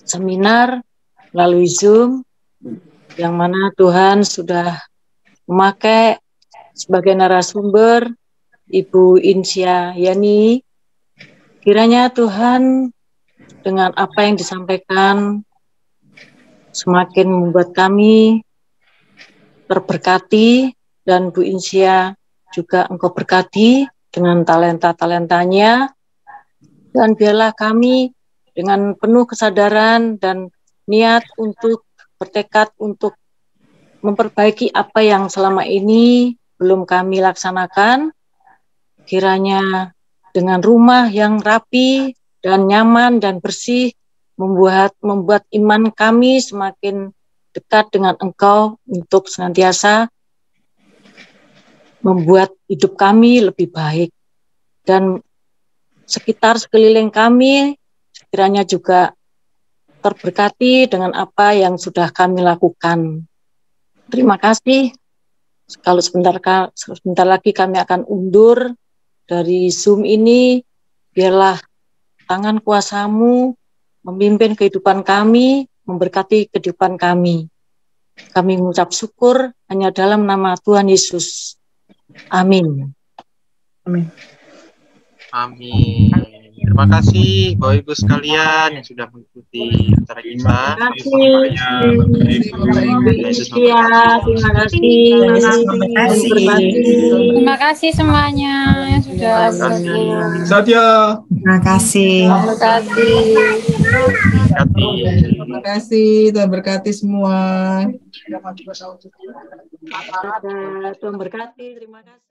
seminar melalui Zoom, yang mana Tuhan sudah memakai sebagai narasumber Ibu Insia Yani. Kiranya Tuhan dengan apa yang disampaikan semakin membuat kami terberkati, dan Bu Insia juga Engkau berkati dengan talenta-talentanya, dan biarlah kami dengan penuh kesadaran dan niat untuk bertekad untuk memperbaiki apa yang selama ini belum kami laksanakan. Kiranya dengan rumah yang rapi dan nyaman dan bersih membuat iman kami semakin dekat dengan Engkau untuk senantiasa membuat hidup kami lebih baik, dan sekitar sekeliling kami kiranya juga terberkati dengan apa yang sudah kami lakukan. Terima kasih. Kalau sebentar lagi kami akan undur dari Zoom ini, biarlah tangan kuasa-Mu memimpin kehidupan kami, memberkati kehidupan kami. Kami mengucap syukur hanya dalam nama Tuhan Yesus. Amin. Amin. Amin. Terima kasih Bapak Ibu sekalian yang sudah mengikuti mengikuti acara kita. Terima kasih semuanya yang sudah Satya. Terima kasih. Terima kasih, Tuhan berkati semua. Tuhan berkati, terima kasih.